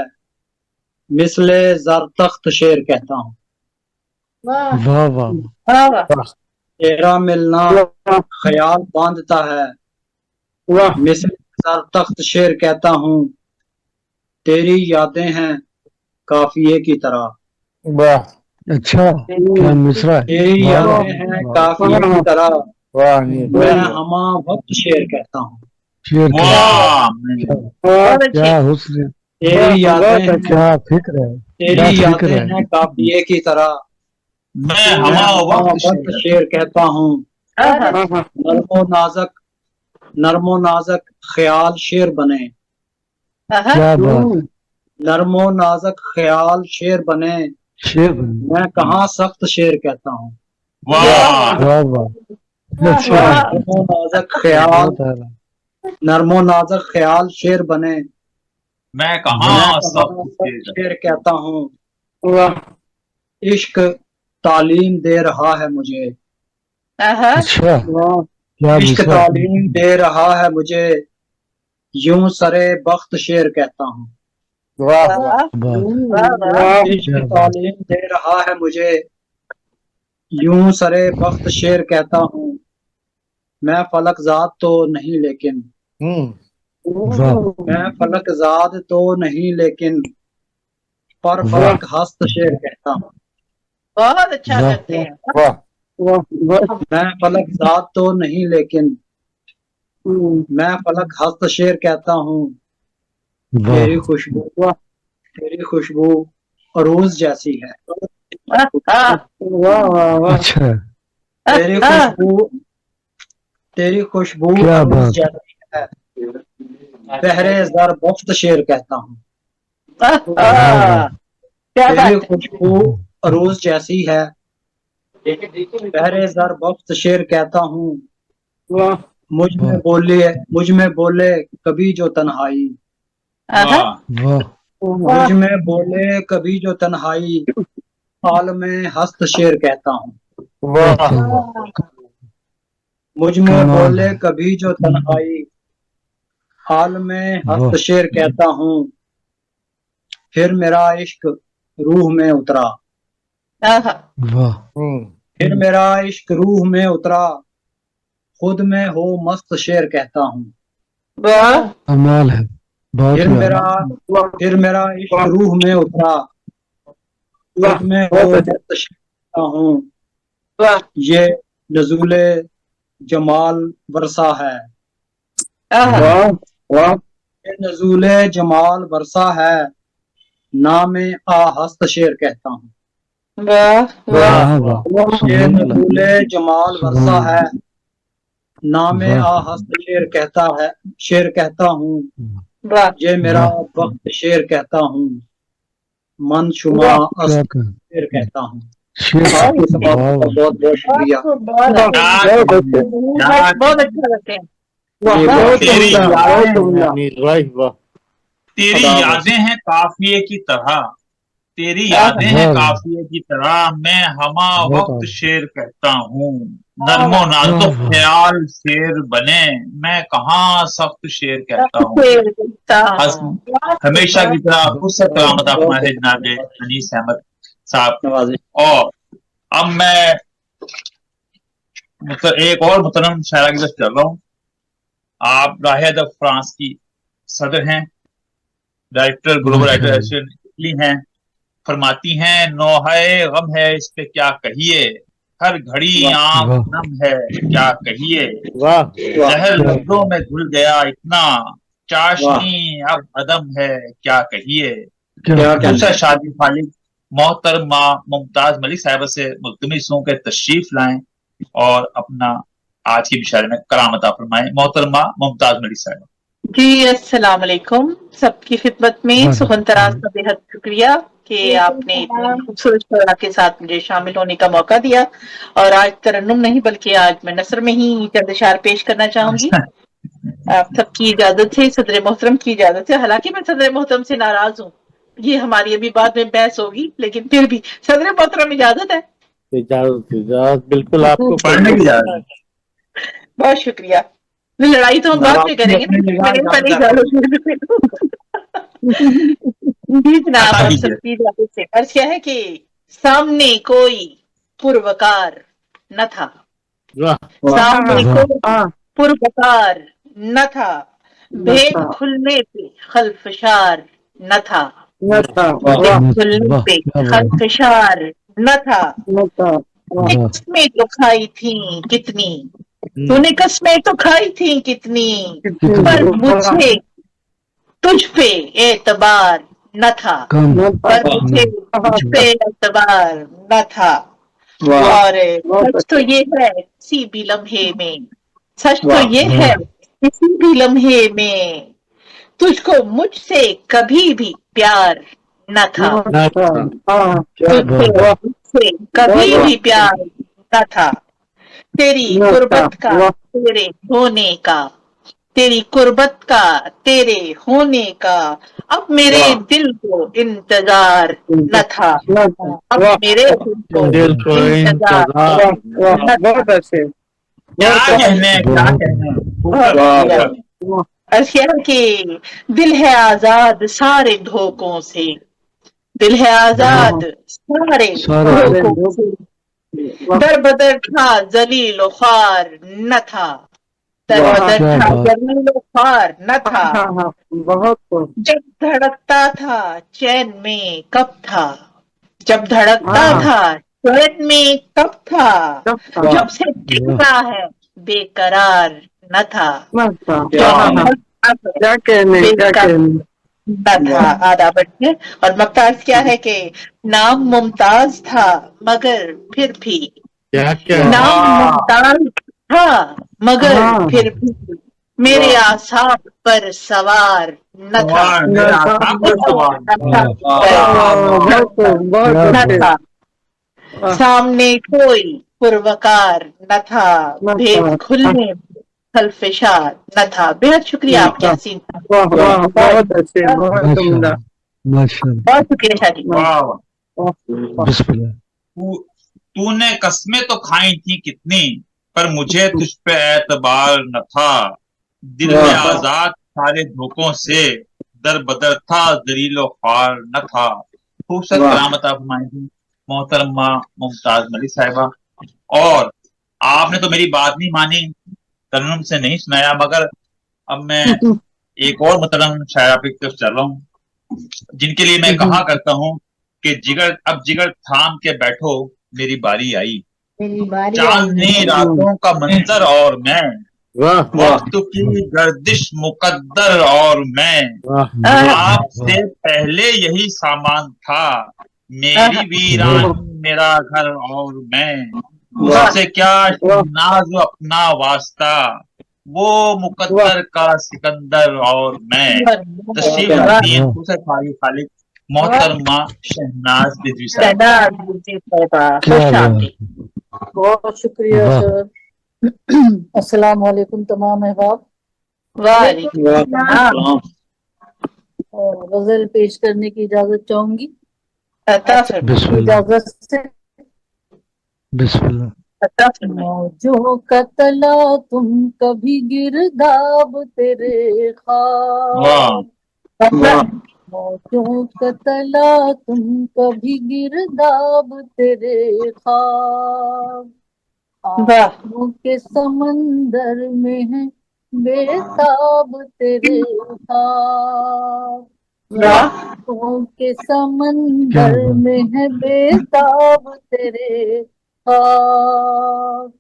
मिसले जर तख्त शेर कहता हूँ। वाह वाह। तेरा मिलना ख्याल बांधता है, मिसले जर तख्त शेर कहता हूँ। तेरी यादें हैं काफिये की तरह। अच्छा क्या मिसरा है। तेरी यादें हैं काफिये की तरह, मैं हमा वक्त शेर कहता हूँ। क्या हुस्न, तेरी यादें क्या फिक्र है, तेरी यादें हैं काफिये की तरह, मैं हमा वक्त शेर कहता हूँ। नरमो नाजक ख्याल शेर बने। क्या बात है। नरमो नाजक ख्याल शेर बने, मैं कहाँ सख्त शेर कहता हूँ। नरमो नाजक ख्याल शेर बने, मैं कहाँ शेर कहता हूँ। इश्क तालीम दे रहा है मुझे। अच्छा इश्क तालीम दे रहा है मुझे, यूं सरे बख्त शेर कहता हूँ। इश्क तालीम दे रहा है मुझे, यूं सरे बख्त शेर कहता हूँ। मैं फलक ज़ाद तो नहीं लेकिन, मैं फलक ज़ाद तो नहीं लेकिन, पर फलक हस्त शेर कहता हूँ। बहुत अच्छा करते हैं। मैं फलक ज़ाद तो नहीं लेकिन, मैं फलक हस्त शेर कहता हूँ। तेरी खुशबू अरूज जैसी है। अच्छा तेरी खुशबू अरूज जैसी है, बहरे ज़र बख्त शेर कहता हूँ। तेरी खुशबू अरूज जैसी है, बहरे ज़र बख्त शेर कहता हूँ। मुझ में बोले कभी जो तन्हाई, मुझ में बोले कभी जो तन्हाई, हाल में हस्त शेर कहता हूँ। मुझ में बोले कभी जो तन्हाई, हाल में हस्त शेर कहता हूँ। फिर मेरा इश्क रूह में उतरा, फिर मेरा इश्क रूह में उतरा, खुद में हो मस्त शेर कहता हूँ। कमाल है। फिर मेरा इश्क रूह में उतरा, खुद में हो मस्त शेर कहता हूँ। ये नज़ूले जमाल बरसा है, ये नज़ूले जमाल बरसा है, ना मैं आहस्त शेर कहता हूँ। वाह वाह वाह ये नजूले जमाल वर्षा है, ना मैं आहस्त शेर कहता हूँ। वाह ये मेरा वक्त शेर कहता हूँ, मन शुमा अस्त शेर कहता हूँ। आपके समाज का बहुत बहुत शुक्रिया। बहुत अच्छा लगते हैं। तेरी यादें हैं काफिए की तरह, तेरी यादें हैं काफिए की तरह, मैं हमा वक्त शेर कहता हूँ। नरमो नाज़ो ख्याल शेर बने, मैं कहाँ सख्त शेर कहता हूँ। हमेशा की तरह फुर्सत करामत फरमाए जनाब अनीस अहमद साहब। और अब मैं एक और मुहतरम शायरा की तरफ चल रहा हूँ। आप राहे अदब फ्रांस की सदर हैं, डायरेक्टर ग्लोबल राइटर इटली हैं। फरमाती हैं, नौहाए गम है इस पे क्या कहिए, हर घड़ी आंख नम है क्या कहिए, जहर लफ्जों में घुल गया इतना, चाशनी अब अदम है क्या कहिए। दूसरा शादी खालिक मोहतरमा मुमताज मलिक साहिबा से मुल्तमिस हूं के तशरीफ लाएं और अपना आज की बिशारे में करामत फरमाएं। मोहतरमा मुमताज मलिक साहिबा। जी अस्सलाम वालेकुम, सबकी खिदमत में सुखन तराज का बेहद शुक्रिया कि आपने इतनी खूबसूरत शरा के साथ मुझे शामिल होने का मौका दिया। और आज तरन्नुम नहीं बल्कि आज मैं नसर में ही चंद अशार पेश करना चाहूंगी। आप सबकी इजाजत है, सदर मोहतरम की इजाजत है। हालांकि मैं सदर मोहतरम से नाराज हूँ, ये हमारी अभी बाद में बहस होगी, लेकिन फिर भी सदर मोहतरम इजाजत है। इजाजत बिल्कुल आपको पढ़ने की इजाजत। बहुत शुक्रिया। लड़ाई तो हम बाद में करेंगे, मैंने पहले जी जनाब, आप सबकी इजाजत से अर्ज किया है कि सामने कोई पुरवकार न था, सामने कोई पुरवकार न था, भेद खुलने पे खल्फशार न था, भेद खुलने पे खल्फशार न था। कस्में तो खाई थी कितनी, तूने कस्में तो खाई थी कितनी, पर मुझे तुझ पे एतबार न था, पर मुझे तुझ पे एतबार न था। और सच तो ये है किसी भी लम्हे में, सच तो ये है किसी भी लम्हे में, तुझको मुझसे कभी भी प्यार न था, तुझको मुझसे कभी भी प्यार न था। तेरी कुर्बत का तेरे होने का, तेरी कुर्बत का तेरे होने का, अब मेरे दिल को इंतजार न था, अब मेरे दिल को इंतजार न था। कि दिल है आजाद सारे धोखों से, दिल है आजाद सारे धोखों से, दर बदर था जलील ख्वार न था, दर बदर था जलील ख्वार न था। जब धड़कता था चैन में कब था, जब धड़कता था चैन में कब था, जब से टिकता है बेकरार न था, क्या कहने न था। आधा बढ़िए। और ममताज क्या है कि नाम मुमताज था मगर फिर भी, नाम मुमताज था मगर फिर भी, मेरे आसाब पर सवार न था, सामने कोई पुरवकार न था, भेद खुलने खल्फशार न था। बेहद शुक्रिया आपके हसीन, बहुत अच्छे, बहुत शुक्रिया शादी। तूने कस्में तो खाई थी कितनी, पर मुझे तुझ पे एतबार न था, दिल में आजाद सारे धोखों से, दर बदर था जलीलो ख्वार न था। खूबसूरत करामत फरमाई मोहतरमा मुमताज मलिक साहिबा। और आपने तो मेरी बात नहीं मानी, तरन्नुम से नहीं सुनाया, मगर अब मैं एक और मुहतरम शायरा की तरफ चल रहा हूँ, जिनके लिए मैं कहा करता हूँ कि जिगर अब जिगर थाम के बैठो मेरी बारी आई, चांदनी रातों का मंजर और मैं, वाह वाह वक्त की गर्दिश मुकद्दर और मैं आपसे पहले यही सामान था, मेरी वीरानी मेरा घर और मैं, उससे क्या नाज अपना वास्ता, वो मुकद्दर का सिकंदर और मैं। तशरीफ रखती हैं खालिक मोहतरमा शहनाज रिजवी साहब। बहुत शुक्रिया सर। अस्सलाम वालेकुम तमाम अहबाब। गजल पेश करने की इजाजत चाहूंगी। इजाजत से मौजों का तला तुम कभी गिरदाब तेरे ख्वाब, मौजों का तला तुम कभी गिरदाब तेरे ख्वाब, आँखों के समंदर में है बेताब तेरे ख्वाब, आँखों के समंदर में है बेताब तेरे ख्वाब,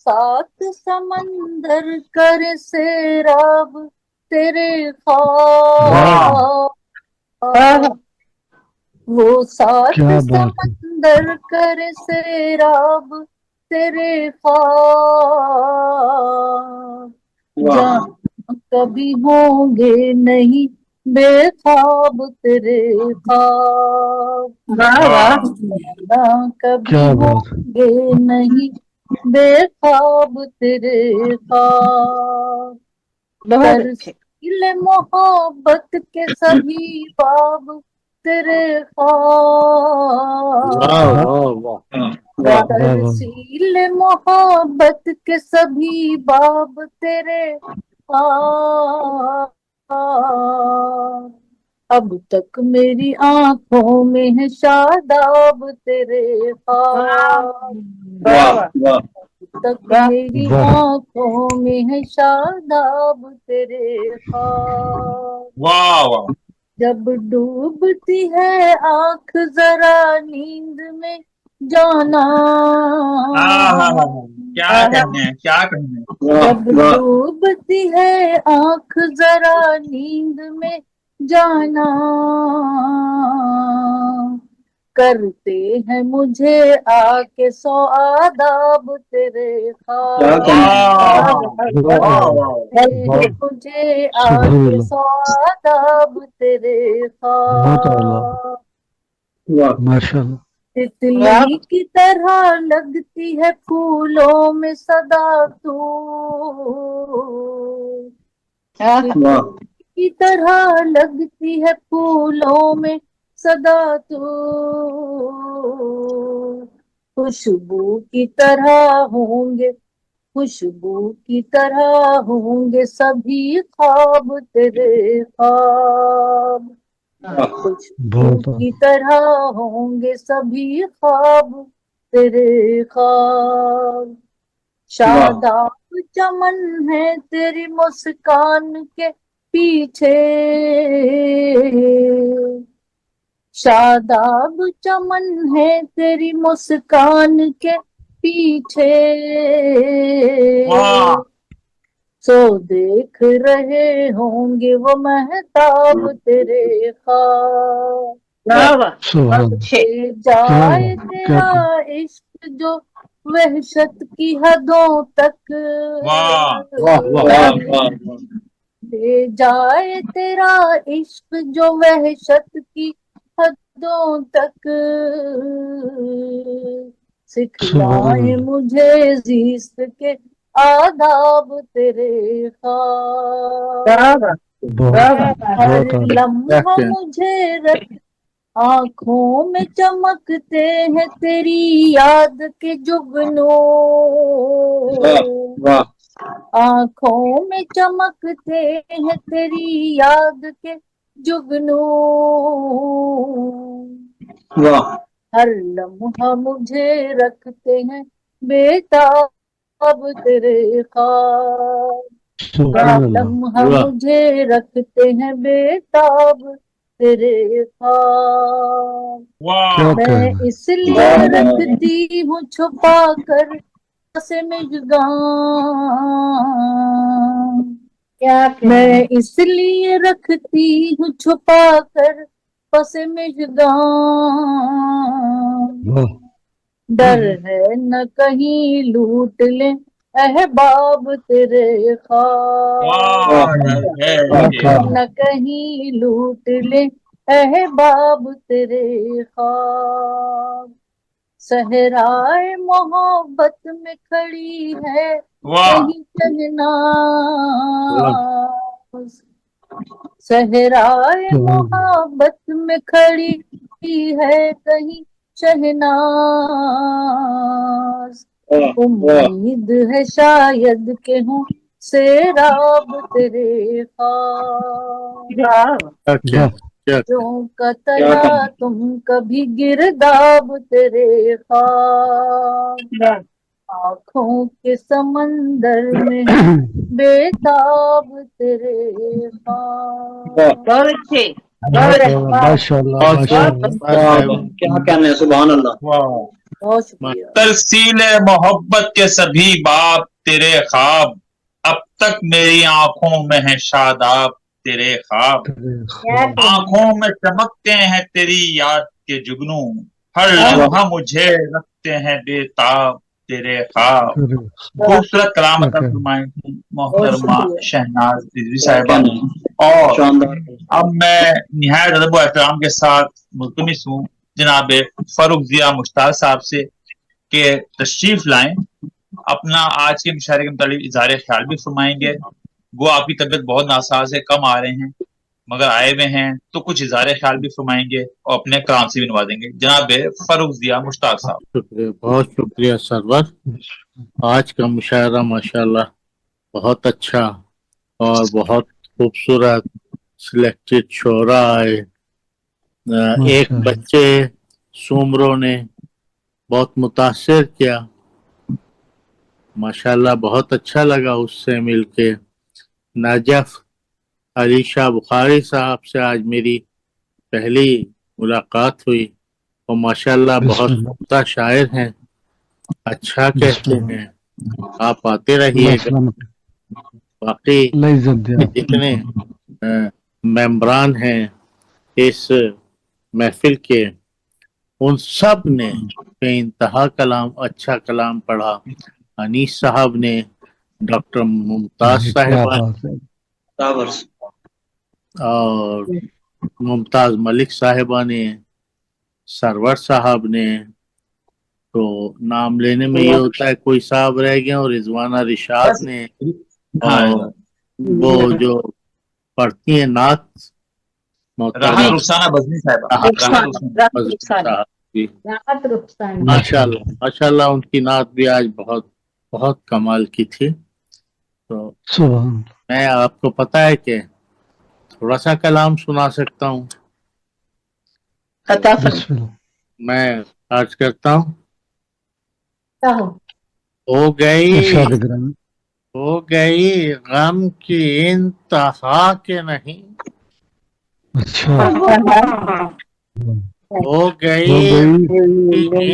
सात समंदर कर सैराब तेरे ख्वाब, वो सात समंदर कर सैराब तेरे ख्वाब, जहाँ कभी होंगे नहीं बेख्वाब तेरे ख्वाब, जहाँ कभी होंगे नहीं बेख्वाब तेरे ख्वाब, तरसील मोहब्बत के सभी बाब तेरे ख्वाब, तरसील मोहब्बत के सभी बाब तेरे ख्वाब, अब तक मेरी आंखों में है शादाब तेरे ख्वाब, अब तक मेरी आंखों में है शादाब तेरे ख्वाब, जब डूबती है आंख जरा नींद में जाना, क्या कहने हैं, क्या कहने हैं। जब डूबती है आंख जरा नींद में जाना, करते हैं मुझे आके सौ आदाब तेरे ख्वाब, मुझे आके सौ आदाब तेरे ख्वाब, माशाल्लाह। तितली की तरह लगती है फूलों में सदा तू, तितली की तरह लगती है फूलों में सदा तू, खुशबू की तरह होंगे, खुशबू की तरह होंगे सभी ख्वाब तेरे ख्वाब, खुशबू की तरह होंगे सभी ख्वाब तेरे ख्वाब, शादाब चमन है तेरी मुस्कान के पीछे, शादाब चमन है तेरी मुस्कान के पीछे, सो देख रहे होंगे वो महताब तेरे ख्वाब, जाए तेरा इश्क जो वहशत की हदों तक, ले जाए तेरा इश्क जो वहशत की हदों तक, सिखलाए मुझे इश्क के आदाब तेरे ख्वाब, हर लम्हा मुझे रख आँखों में चमकते हैं तेरी याद के जुगनू, आँखों में चमकते हैं तेरी याद के जुगनू, हर लम्हा मुझे रखते हैं बेताब तेरे ख्वाब, हर लम्हा मुझे रखते हैं बेताब तेरे ख्वाब, मैं इसलिए रखती हूँ छुपा कर پس مژگاں میں اس لیے رکھتی ہوں چھپا کر پس مژگاں، ڈر ہے نہ کہیں لوٹ لیں احباب تیرے خواب، نہ کہیں لوٹ لیں احباب تیرے خواب، صحرائے محبت میں کھڑی ہے کہیں شہناز، صحرائے محبت میں کھڑی ہے کہیں شہناز، امید ہے شاید کہ ہوں سیراب تیرے خواب، جو کا تلا تم کبھی گرداب تیرے خواب، آنکھوں کے سمندر میں بےتاب تیرے خواب۔ بہت اچھے، کیا کہنے ہیں، سبحان اللہ، بہت شکریہ۔ ترسیل محبت کے سبھی باب تیرے خواب، اب تک میری آنکھوں میں ہے شاداب تیرے خواب، آنکھوں میں چمکتے ہیں تیری یاد کے جگنوں، ہر لمحہ مجھے رکھتے ہیں بے تاب تیرے خواب۔ خوبصورت کلام فرمائیں محترمہ شہناز رضوی صاحبہ، اور اب میں نہایت ادب و احترام کے ساتھ ملتمس ہوں جناب فاروق ضیاء مشتاق صاحب سے کہ تشریف لائیں، اپنا آج کے مشاعرے کے متعلق اظہار خیال بھی فرمائیں گے۔ وہ آپ کی طبیعت بہت ناساز ہے، کم آ رہے ہیں مگر آئے ہوئے ہیں تو کچھ اظہار خیال بھی فرمائیں گے اور اپنے کلام سے بھی نوازیں گے۔ جناب فاروق ضیاء مشتاق صاحب۔ شکریہ، بہت شکریہ سرور۔ آج کا مشاعرہ ماشاءاللہ بہت اچھا اور بہت خوبصورت سلیکٹڈ شعرا آئے۔ ایک بچے سومرو نے بہت متاثر کیا، ماشاءاللہ بہت اچھا لگا اس سے مل کے۔ نجف علی شاہ بخاری صاحب سے آج میری پہلی ملاقات ہوئی، اور ماشاءاللہ بہت پختہ شاعر ہیں، اچھا کہتے ہیں، آپ آتے رہیے گا۔ باقی جتنے ممبران ہیں اس محفل کے، ان سب نے بے انتہا کلام، اچھا کلام پڑھا۔ انیس صاحب نے، ڈاکٹر ممتاز صاحبہ اور ممتاز ملک صاحبہ نے، سرور صاحب نے، تو نام لینے میں یہ ہوتا ہے کوئی صاحب رہ گئے، اور رضوانہ رشاد نے، اور وہ جو پڑھتی ہیں نعت محترمہ رخسانہ بزمی صاحبہ، ماشاءاللہ ماشاءاللہ ان کی نعت بھی آج بہت بہت کمال کی تھی۔ تو میں آپ کو پتا ہے کہ تھوڑا سا کلام سنا سکتا ہوں، میں عرض کرتا ہوں۔ ہو گئی غم کی انتہا کے نہیں، ہو گئی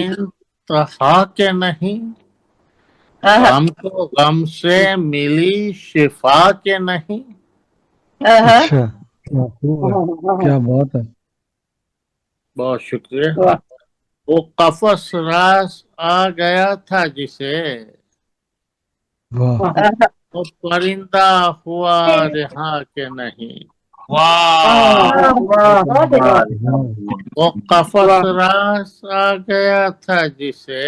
انتہا کے نہیں، غم کو غم سے ملی شفا کے نہیں۔ کیا بات ہے، بہت شکریہ۔ وہ قفس راس آ گیا تھا جسے، وہ پرندہ ہوا رہا کہ نہیں۔ وہ قفس راس آ گیا تھا جسے،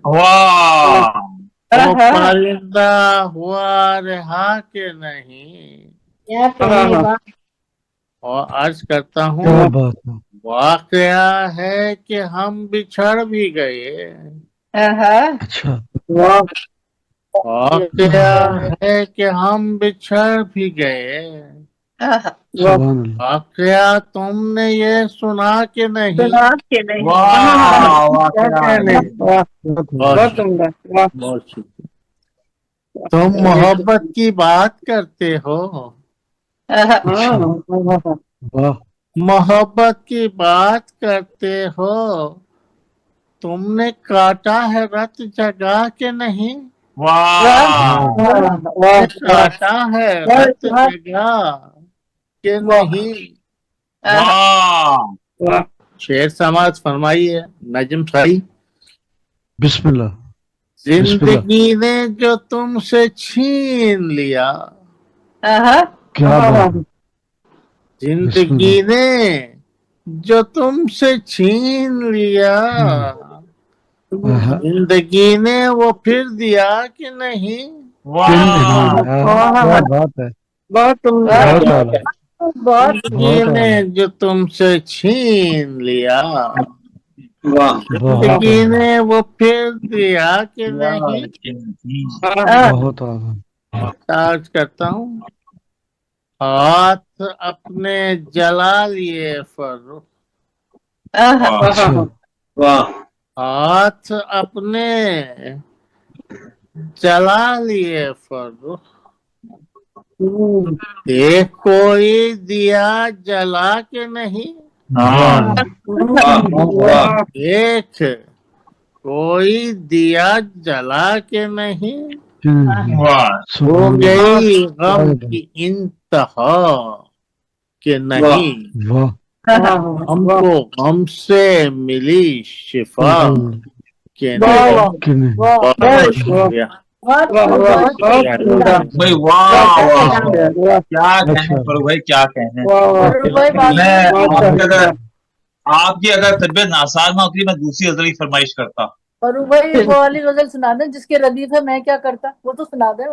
وہ پرندہ ہوا رہا کہ نہیں۔ اور عرض کرتا ہوں، واقعہ ہے کہ ہم بچھڑ بھی گئے، واقعہ ہے کہ ہم بچھڑ بھی گئے، واقعہ تم نے یہ سنا کہ نہیں۔ بہت شکریہ۔ تم محبت کی بات کرتے ہو، محبت کی بات کرتے ہو، तुमने काटा है रत जगा के नहीं, वाह काटा है रत जगा के नहीं। वाह शेर समाज फरमाइए नजम साई। बिस्मिल्लाह। जिंदगी ने जो तुमसे छीन लिया, क्या बात है। जिंदगी ने जो तुमसे छीन लिया, जिंदगी ने वो फिर दिया कि नहीं। क्या बात है। बहुत जिंदगी ने जो तुमसे छीन लिया, जिंदगी ने वो फिर दिया कि नहीं। बहुत चार्ज करता हूँ। हाथ अपने जला लिए फर्रुख, हाथ अपने जला लिए फर्रुख, देख कोई दिया जला के नहीं। देख कोई दिया जला के नहीं। हो गई गम की इंतहा के नहीं, हमको गम से मिली शिफा के नहीं। बहुत शुक्रिया भाई, वाह क्या कहने फरूक भाई, क्या कहने। मैं आपकी अगर तबीयत नासाज ना होती मैं दूसरी गजल की फरमाइश करता। फरूक भाई वो वाली गजल सुना दे जिसके रदीफ है मैं क्या करता, वो तो सुना दे।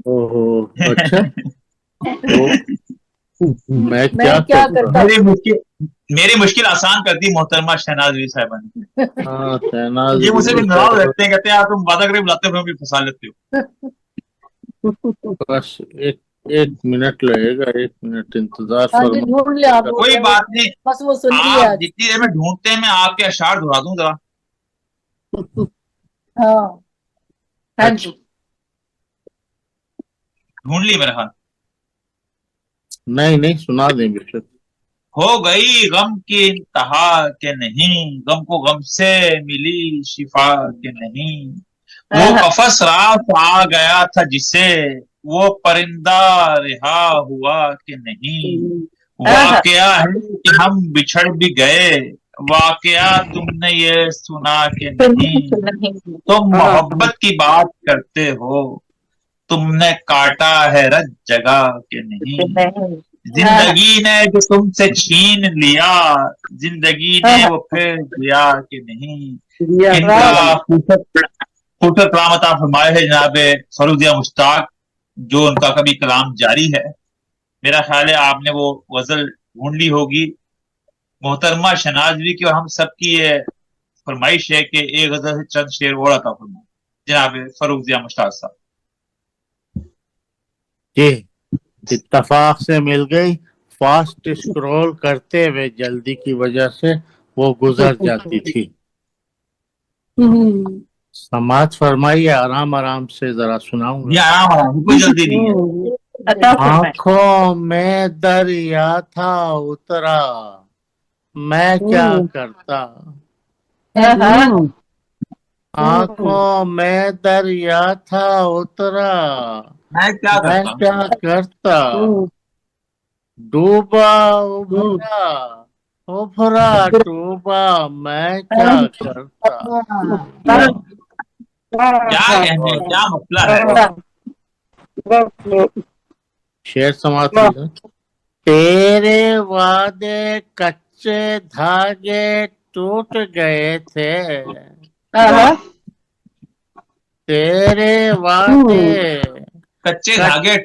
ओहो अच्छा। मैं क्या करता। मेरी मुश्किल आसान करती मोहतरमा शहनाज साहिबा ने। हाँ शहनाज ये मुझसे भी नाराज रहते हैं, कहते हैं यार तुम वादा करके बुलाते हो, भी फंसा लेते हो। बस एक मिनट लगेगा, 1 मिनट इंतजार ढूंढ ले आप। कोई बात नहीं, बस वो सुन रही है। आप जितनी देर में ढूंढते हैं मैं आपके अशार दोहरा दूं जरा। हाँ जी ढूंढ ली मेरे ख्याल। नहीं सुना दें बेशक। हो गई गम की इंतहा के नहीं, गम को गम से मिली शिफा के नहीं। वो कफस रात आ गया था जिसे, वो परिंदा रिहा हुआ कि नहीं। वाकया है कि हम बिछड़ भी गए, वाकया तुमने ये सुना कि नहीं। तुम मोहब्बत की बात करते हो, तुमने काटा है रत जगा के नहीं। जिंदगी ने जो तुमसे छीन लिया, जिंदगी ने वो फिर दिया कि नहीं। इनका खूबसूरत कलाम अता फरमाए है जनाब फरूदिया मुश्ताक, जो उनका कभी कलाम जारी है। मेरा ख्याल है आपने वो गजल ढूंढ ली होगी। मोहतरमा शहनाजवी की और हम सब की ये फरमाइश है कि एक गजल से चंद शेर और अता फरमाए जनाब फरूदिया मुश्ताक साहब। जी इत्तफाक से मिल गई। फास्ट स्क्रॉल करते हुए जल्दी की वजह से वो गुजर जाती थी। समाज फरमाइए, आराम आराम से जरा सुनाऊंगा। आराम कोई जल्दी नहीं है। आंखों में दरिया था उतरा, मैं क्या करता। आंखों में दरिया था उतरा, मैं क्या करता। डूबा उभरा उभरा डूबा, मैं क्या करता। क्या कहने, क्या मसला है। शेर समाप्त। तेरे वादे कच्चे धागे टूट गए थे, तेरे वादे कच्चे धागे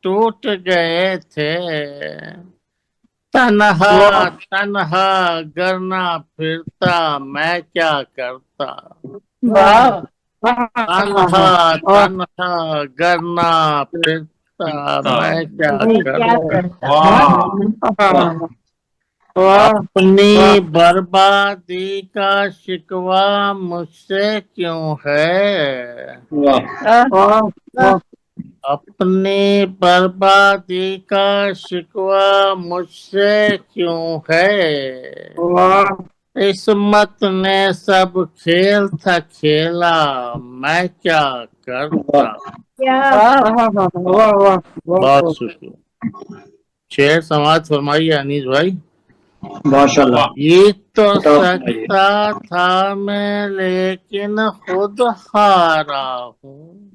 टूट गए थे। तन्हा तन्हा गरना फिरता, मैं क्या करता। तन्हा तन्हा गरना फिरता, मैं क्या करता। अपनी बर्बादी का शिकवा मुझसे क्यों है। अपनी बर्बादी का शिकवा मुझसे क्यों है। किस्मत ने सब खेल था खेला, मैं क्या करता। बहुत शुक्रिया। शेर समाज फरमाइए अनीस भाई। माशाल्लाह। ये तो सकता था मैं, लेकिन खुद हारा हूँ।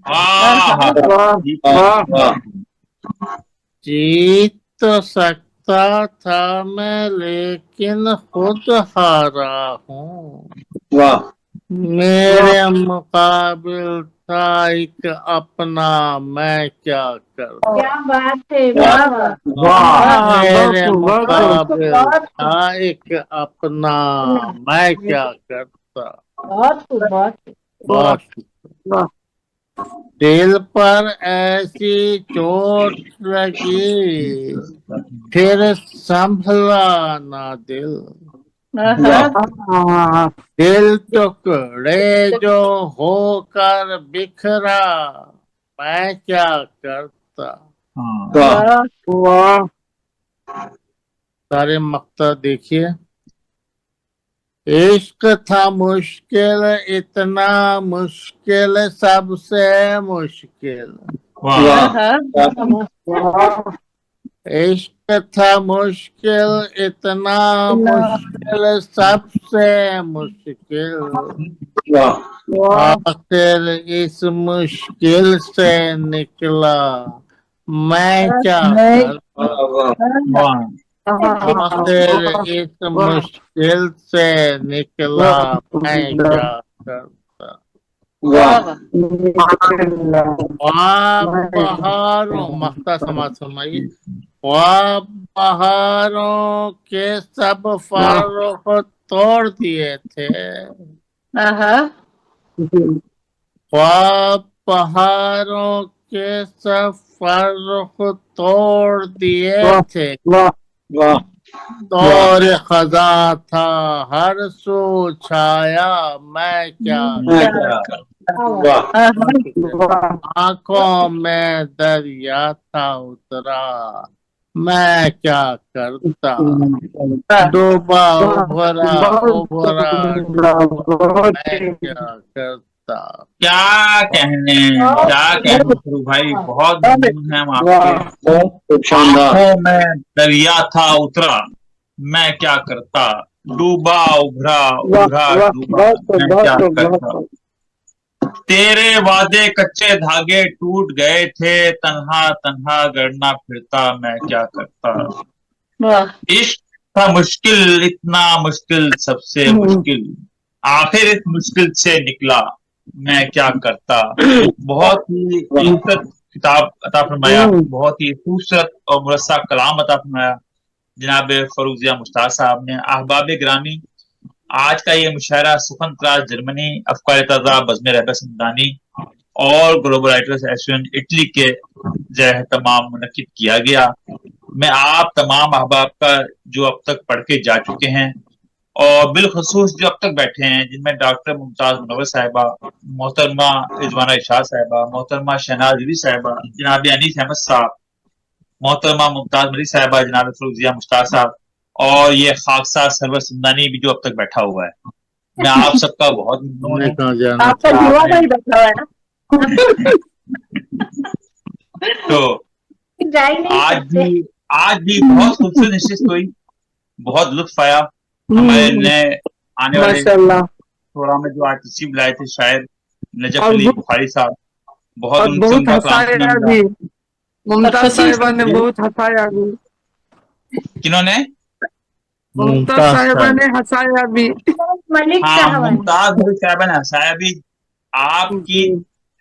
जीत तो सकता था मैं, लेकिन खुद हारा हूँ। वाह। मेरे मुकाबिल था एक अपना, मैं क्या करता। क्या बात है, वाह वाह। मेरे मुकाबिल था एक अपना, मैं क्या करता। बहुत शुक्रिया। दिल पर ऐसी चोट लगी, फिर संभला ना दिल। दिल टुकड़े जो होकर बिखरा, मैं क्या करता। सारे मक्ता देखिए। इश्क था मुश्किल, इतना मुश्किल, सबसे मुश्किल। इश्क था मुश्किल, इतना मुश्किल, सबसे मुश्किल। आखिर इस मुश्किल से निकला, मैं क्या करता। आखिर इस मुश्किल से निकला, मैं क्या करता। बहारों मख्ता समाज फरमाइए। बहारों के सब फारुख तोड़ दिए थे। बहारों के सब फारुख तोड़ दिए थे। दौर खजा था हर सू छाया, मैं क्या करता। आंखों में दरिया था उतरा, मैं क्या करता। डूबा उभरा उभरा डूबा, मैं क्या करता। क्या कहने गुरु भाई, बहुत ममनून है हम आपके। आंखों में दरिया था उतरा, मैं क्या करता। डूबा उभरा उभरा डूबा, मैं क्या करता। तेरे वादे कच्चे धागे टूट गए थे, तन्हा तन्हा गड़ना फिरता, मैं क्या करता। इश्क था मुश्किल, इतना मुश्किल, सबसे मुश्किल, आखिर इस मुश्किल से निकला, मैं क्या करता। बहुत ही खूबसूरत किताब अता फरमाया, बहुत ही खूबसूरत और मुरस्सा कलाम अता फरमाया जनाब फरूजिया मुश्ताक साहब ने। अहबाब ग्रामी, आज का ये मुशायरा सुखन तराज जर्मनी, अफकार ताज़ा बज़्म रहबर समदानी और ग्लोबल राइटर्स एसोसिएशन इटली के जह तमाम मुनक्किद किया गया। मैं आप तमाम अहबाब का जो अब तक पढ़ के जा चुके हैं और बिलखसूस जो अब तक बैठे हैं, जिनमें डॉक्टर मुमताज मुनव्वर साहिबा, मोहतरमा रिजवाना इरशाद साहिबा, मोहतरमा शहनाज रिजवी साहिबा, जनाब अनीस अहमद साहब, मोहतरमा मुमताज मलिक साहिबा, जनाब फरूजिया मुश्ताक साहब और ये खाकसार सरवर समदानी भी जो अब तक बैठा हुआ है। मैं आप सबका बहुत ममनून हूं। आपका युवा भाई बैठा हुआ है ना। तो आज भी बहुत खूबसूरत नशिस्त हुई, बहुत लुत्फ आया। हमारे नए आने वाले प्रोग्राम में जो आज तशरीफ लाए थे शायर नजफ अली बुखारी साहब, बहुत हंसाया भी। मुमताज साहिबा ने बहुत हंसाया भी। किन्होंने? मुमताज साहिबा ने हंसाया भी। हाँ, मुमताज मलिक साहिबा ने हंसाया भी। आपकी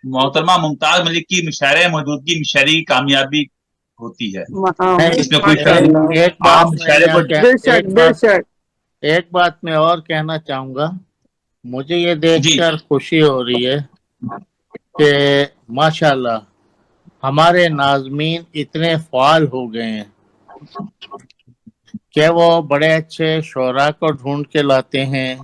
मोहतरमा मुमताज मलिक की मुशायरे मौजूदगी मुशायरे की कामयाबी होती है, इसमें कोई एक बात मैं और कहना चाहूंगा। मुझे ये देखकर खुशी हो रही है कि माशाल्लाह हमारे नाज़मीन इतने फाल हो गए हैं कि वो बड़े अच्छे शोरा को ढूंढ के लाते हैं,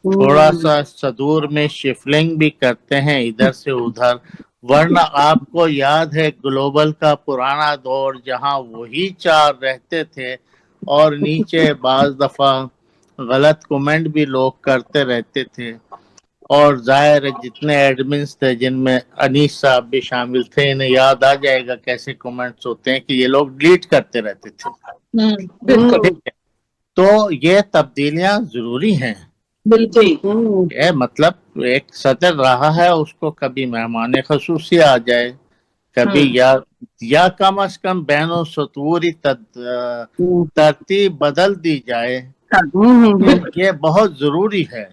थोड़ा सा सदूर में शिफलिंग भी करते हैं इधर से उधर। वरना आपको याद है ग्लोबल का पुराना दौर, जहां वही चार रहते थे और नीचे बाज दफा गलत कमेंट भी लोग करते रहते थे, और जाहिर है जितने एडमिन्स थे जिनमें अनीस साहब भी शामिल थे, इन्हें याद आ जाएगा कैसे कमेंट्स होते हैं कि ये लोग डिलीट करते रहते थे। बिल्कुल तो ये तब्दीलियां जरूरी हैं। बिल्कुल ये मतलब एक सदर रहा है, उसको कभी मेहमान खसूसी आ जाए, कभी या कम अज कम बैनो सतूरी तरतीब बदल दी जाए, ये बहुत जरूरी है।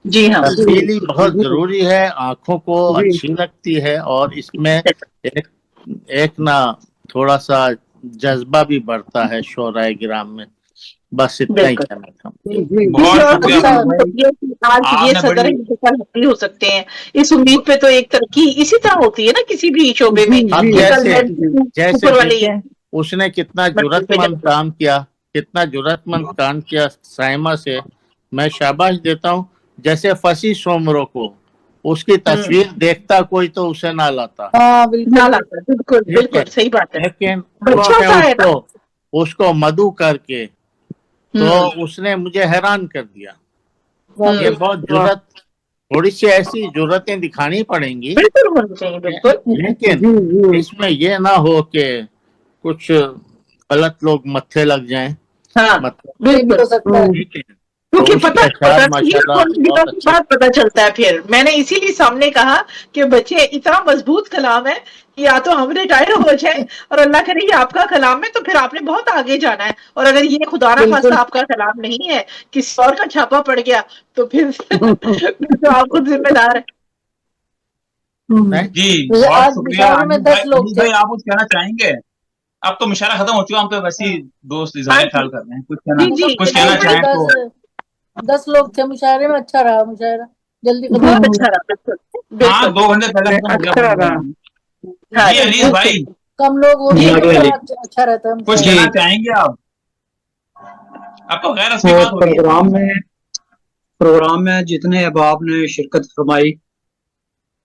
जी हाँ, तब्दीली बहुत जरूरी है, आंखों को अच्छी लगती है, और इसमें एक ना थोड़ा सा जज्बा भी बढ़ता है शोराए गिराम में। बस इतना ही कहना था। आज ये सदर नहीं हो सकते हैं, इस उम्मीद पे तो एक तरक्की इसी तरह होती है ना किसी भी शोबे में। अब जैसे उसने कितना जुर्रतमंद काम किया, कितना जुर्रतमंद काम किया साइमा से मैं शाबाश देता हूँ। जैसे फसी सोमरो को उसकी तस्वीर देखता कोई तो उसे ना लाता। बिल्कुल बिल्कुल सही बात है। लेकिन उसको मधु करके तो उसने मुझे हैरान कर दिया। ये बहुत जुर्रत, थोड़ी सी ऐसी जुर्रतें दिखानी पड़ेंगी, लेकिन इसमें ये ना हो कि कुछ गलत लोग मत्थे लग जाएं। क्योंकि पता चलता है फिर। मैंने इसीलिए सामने कहा कि बच्चे इतना मजबूत कलाम है कि या तो हम रिटायर हो जाए और अल्लाह करे ये आपका कलाम है, तो फिर आपने बहुत आगे जाना है। और अगर ये खुदा ना खास्ता आपका कलाम नहीं है, किसी और का छापा पड़ गया, तो फिर तो आप खुद जिम्मेदार है। जी बहुत शुक्रिया। भाई आप कुछ कहना चाहेंगे? अब तो मुशायरा खत्म हो चुका, हम तो वैसे ही दोस्त इज़हार ख्याल कर रहे हैं। कुछ कहना चाहें तो? 10 लोग थे मुशायरे में, अच्छा रहा मुशायरा, जल्दी बहुत अच्छा रहा। हाँ 2 घंटे पहले अच्छा रहा। जी अनीस भाई, कम लोग हो अच्छा रहता है। कुछ कहना चाहेंगे आप? आपको गैर प्रोग्राम में जितने अहबाब ने शिरकत फरमाई,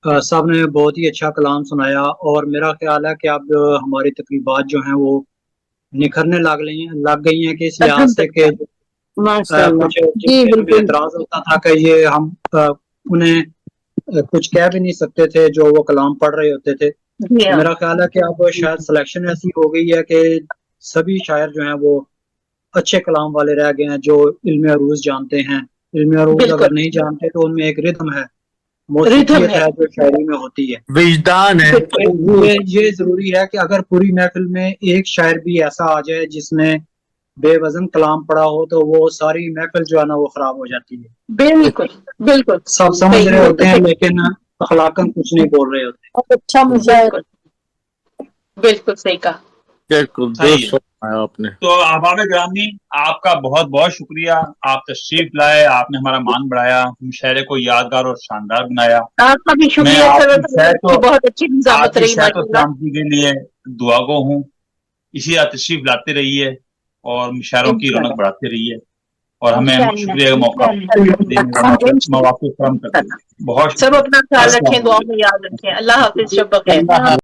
सब ने बहुत ही अच्छा कलाम सुनाया, और मेरा ख्याल है कि अब हमारी तकरीबात जो हैं वो निखरने लग गई हैं कि इस लिहाज से कि कुछ एतराज होता था कि ये हम उन्हें कुछ कह भी नहीं सकते थे जो वो कलाम पढ़ रहे होते थे। मेरा ख्याल है कि अब शायद सिलेक्शन ऐसी हो गई है कि सभी शायर जो हैं वो अच्छे कलाम वाले रह गए हैं, जो इल्म अरूज जानते हैं। इल्म अरूज अगर नहीं जानते तो उनमें एक रिदम है, मौसीकियत है जो शायरी में होती है, विजदान है। ये जरूरी है कि अगर पूरी महफिल में एक शायर भी ऐसा आ जाए जिसने बेवजन कलाम पढ़ा हो, तो वो सारी महफिल जो है ना वो खराब हो जाती है। बिल्कुल बिल्कुल सब समझ रहे होते हैं लेकिन अखलाकन कुछ नहीं बोल रहे होते। अच्छा मुशायरा, बिल्कुल सही कहा। आपने तो अहबाब ग्रामी आपका बहुत बहुत शुक्रिया। आप तशरीफ लाए, आपने हमारा मान बढ़ाया, मुशायरे को यादगार और शानदार बनाया। आपका भी शुक्रिया सर, बहुत अच्छी निजामत रही के लिए दुआगो हूँ। इसी तरह तशरीफ लाते रहिए और मुशायरों की रौनक बढ़ाते रहिए, और हमें शुक्रिया का मौका देने का बहुत। सब अपना ख्याल रखें, दुआ में याद रखें। अल्लाह हाफिज, शब बखैर।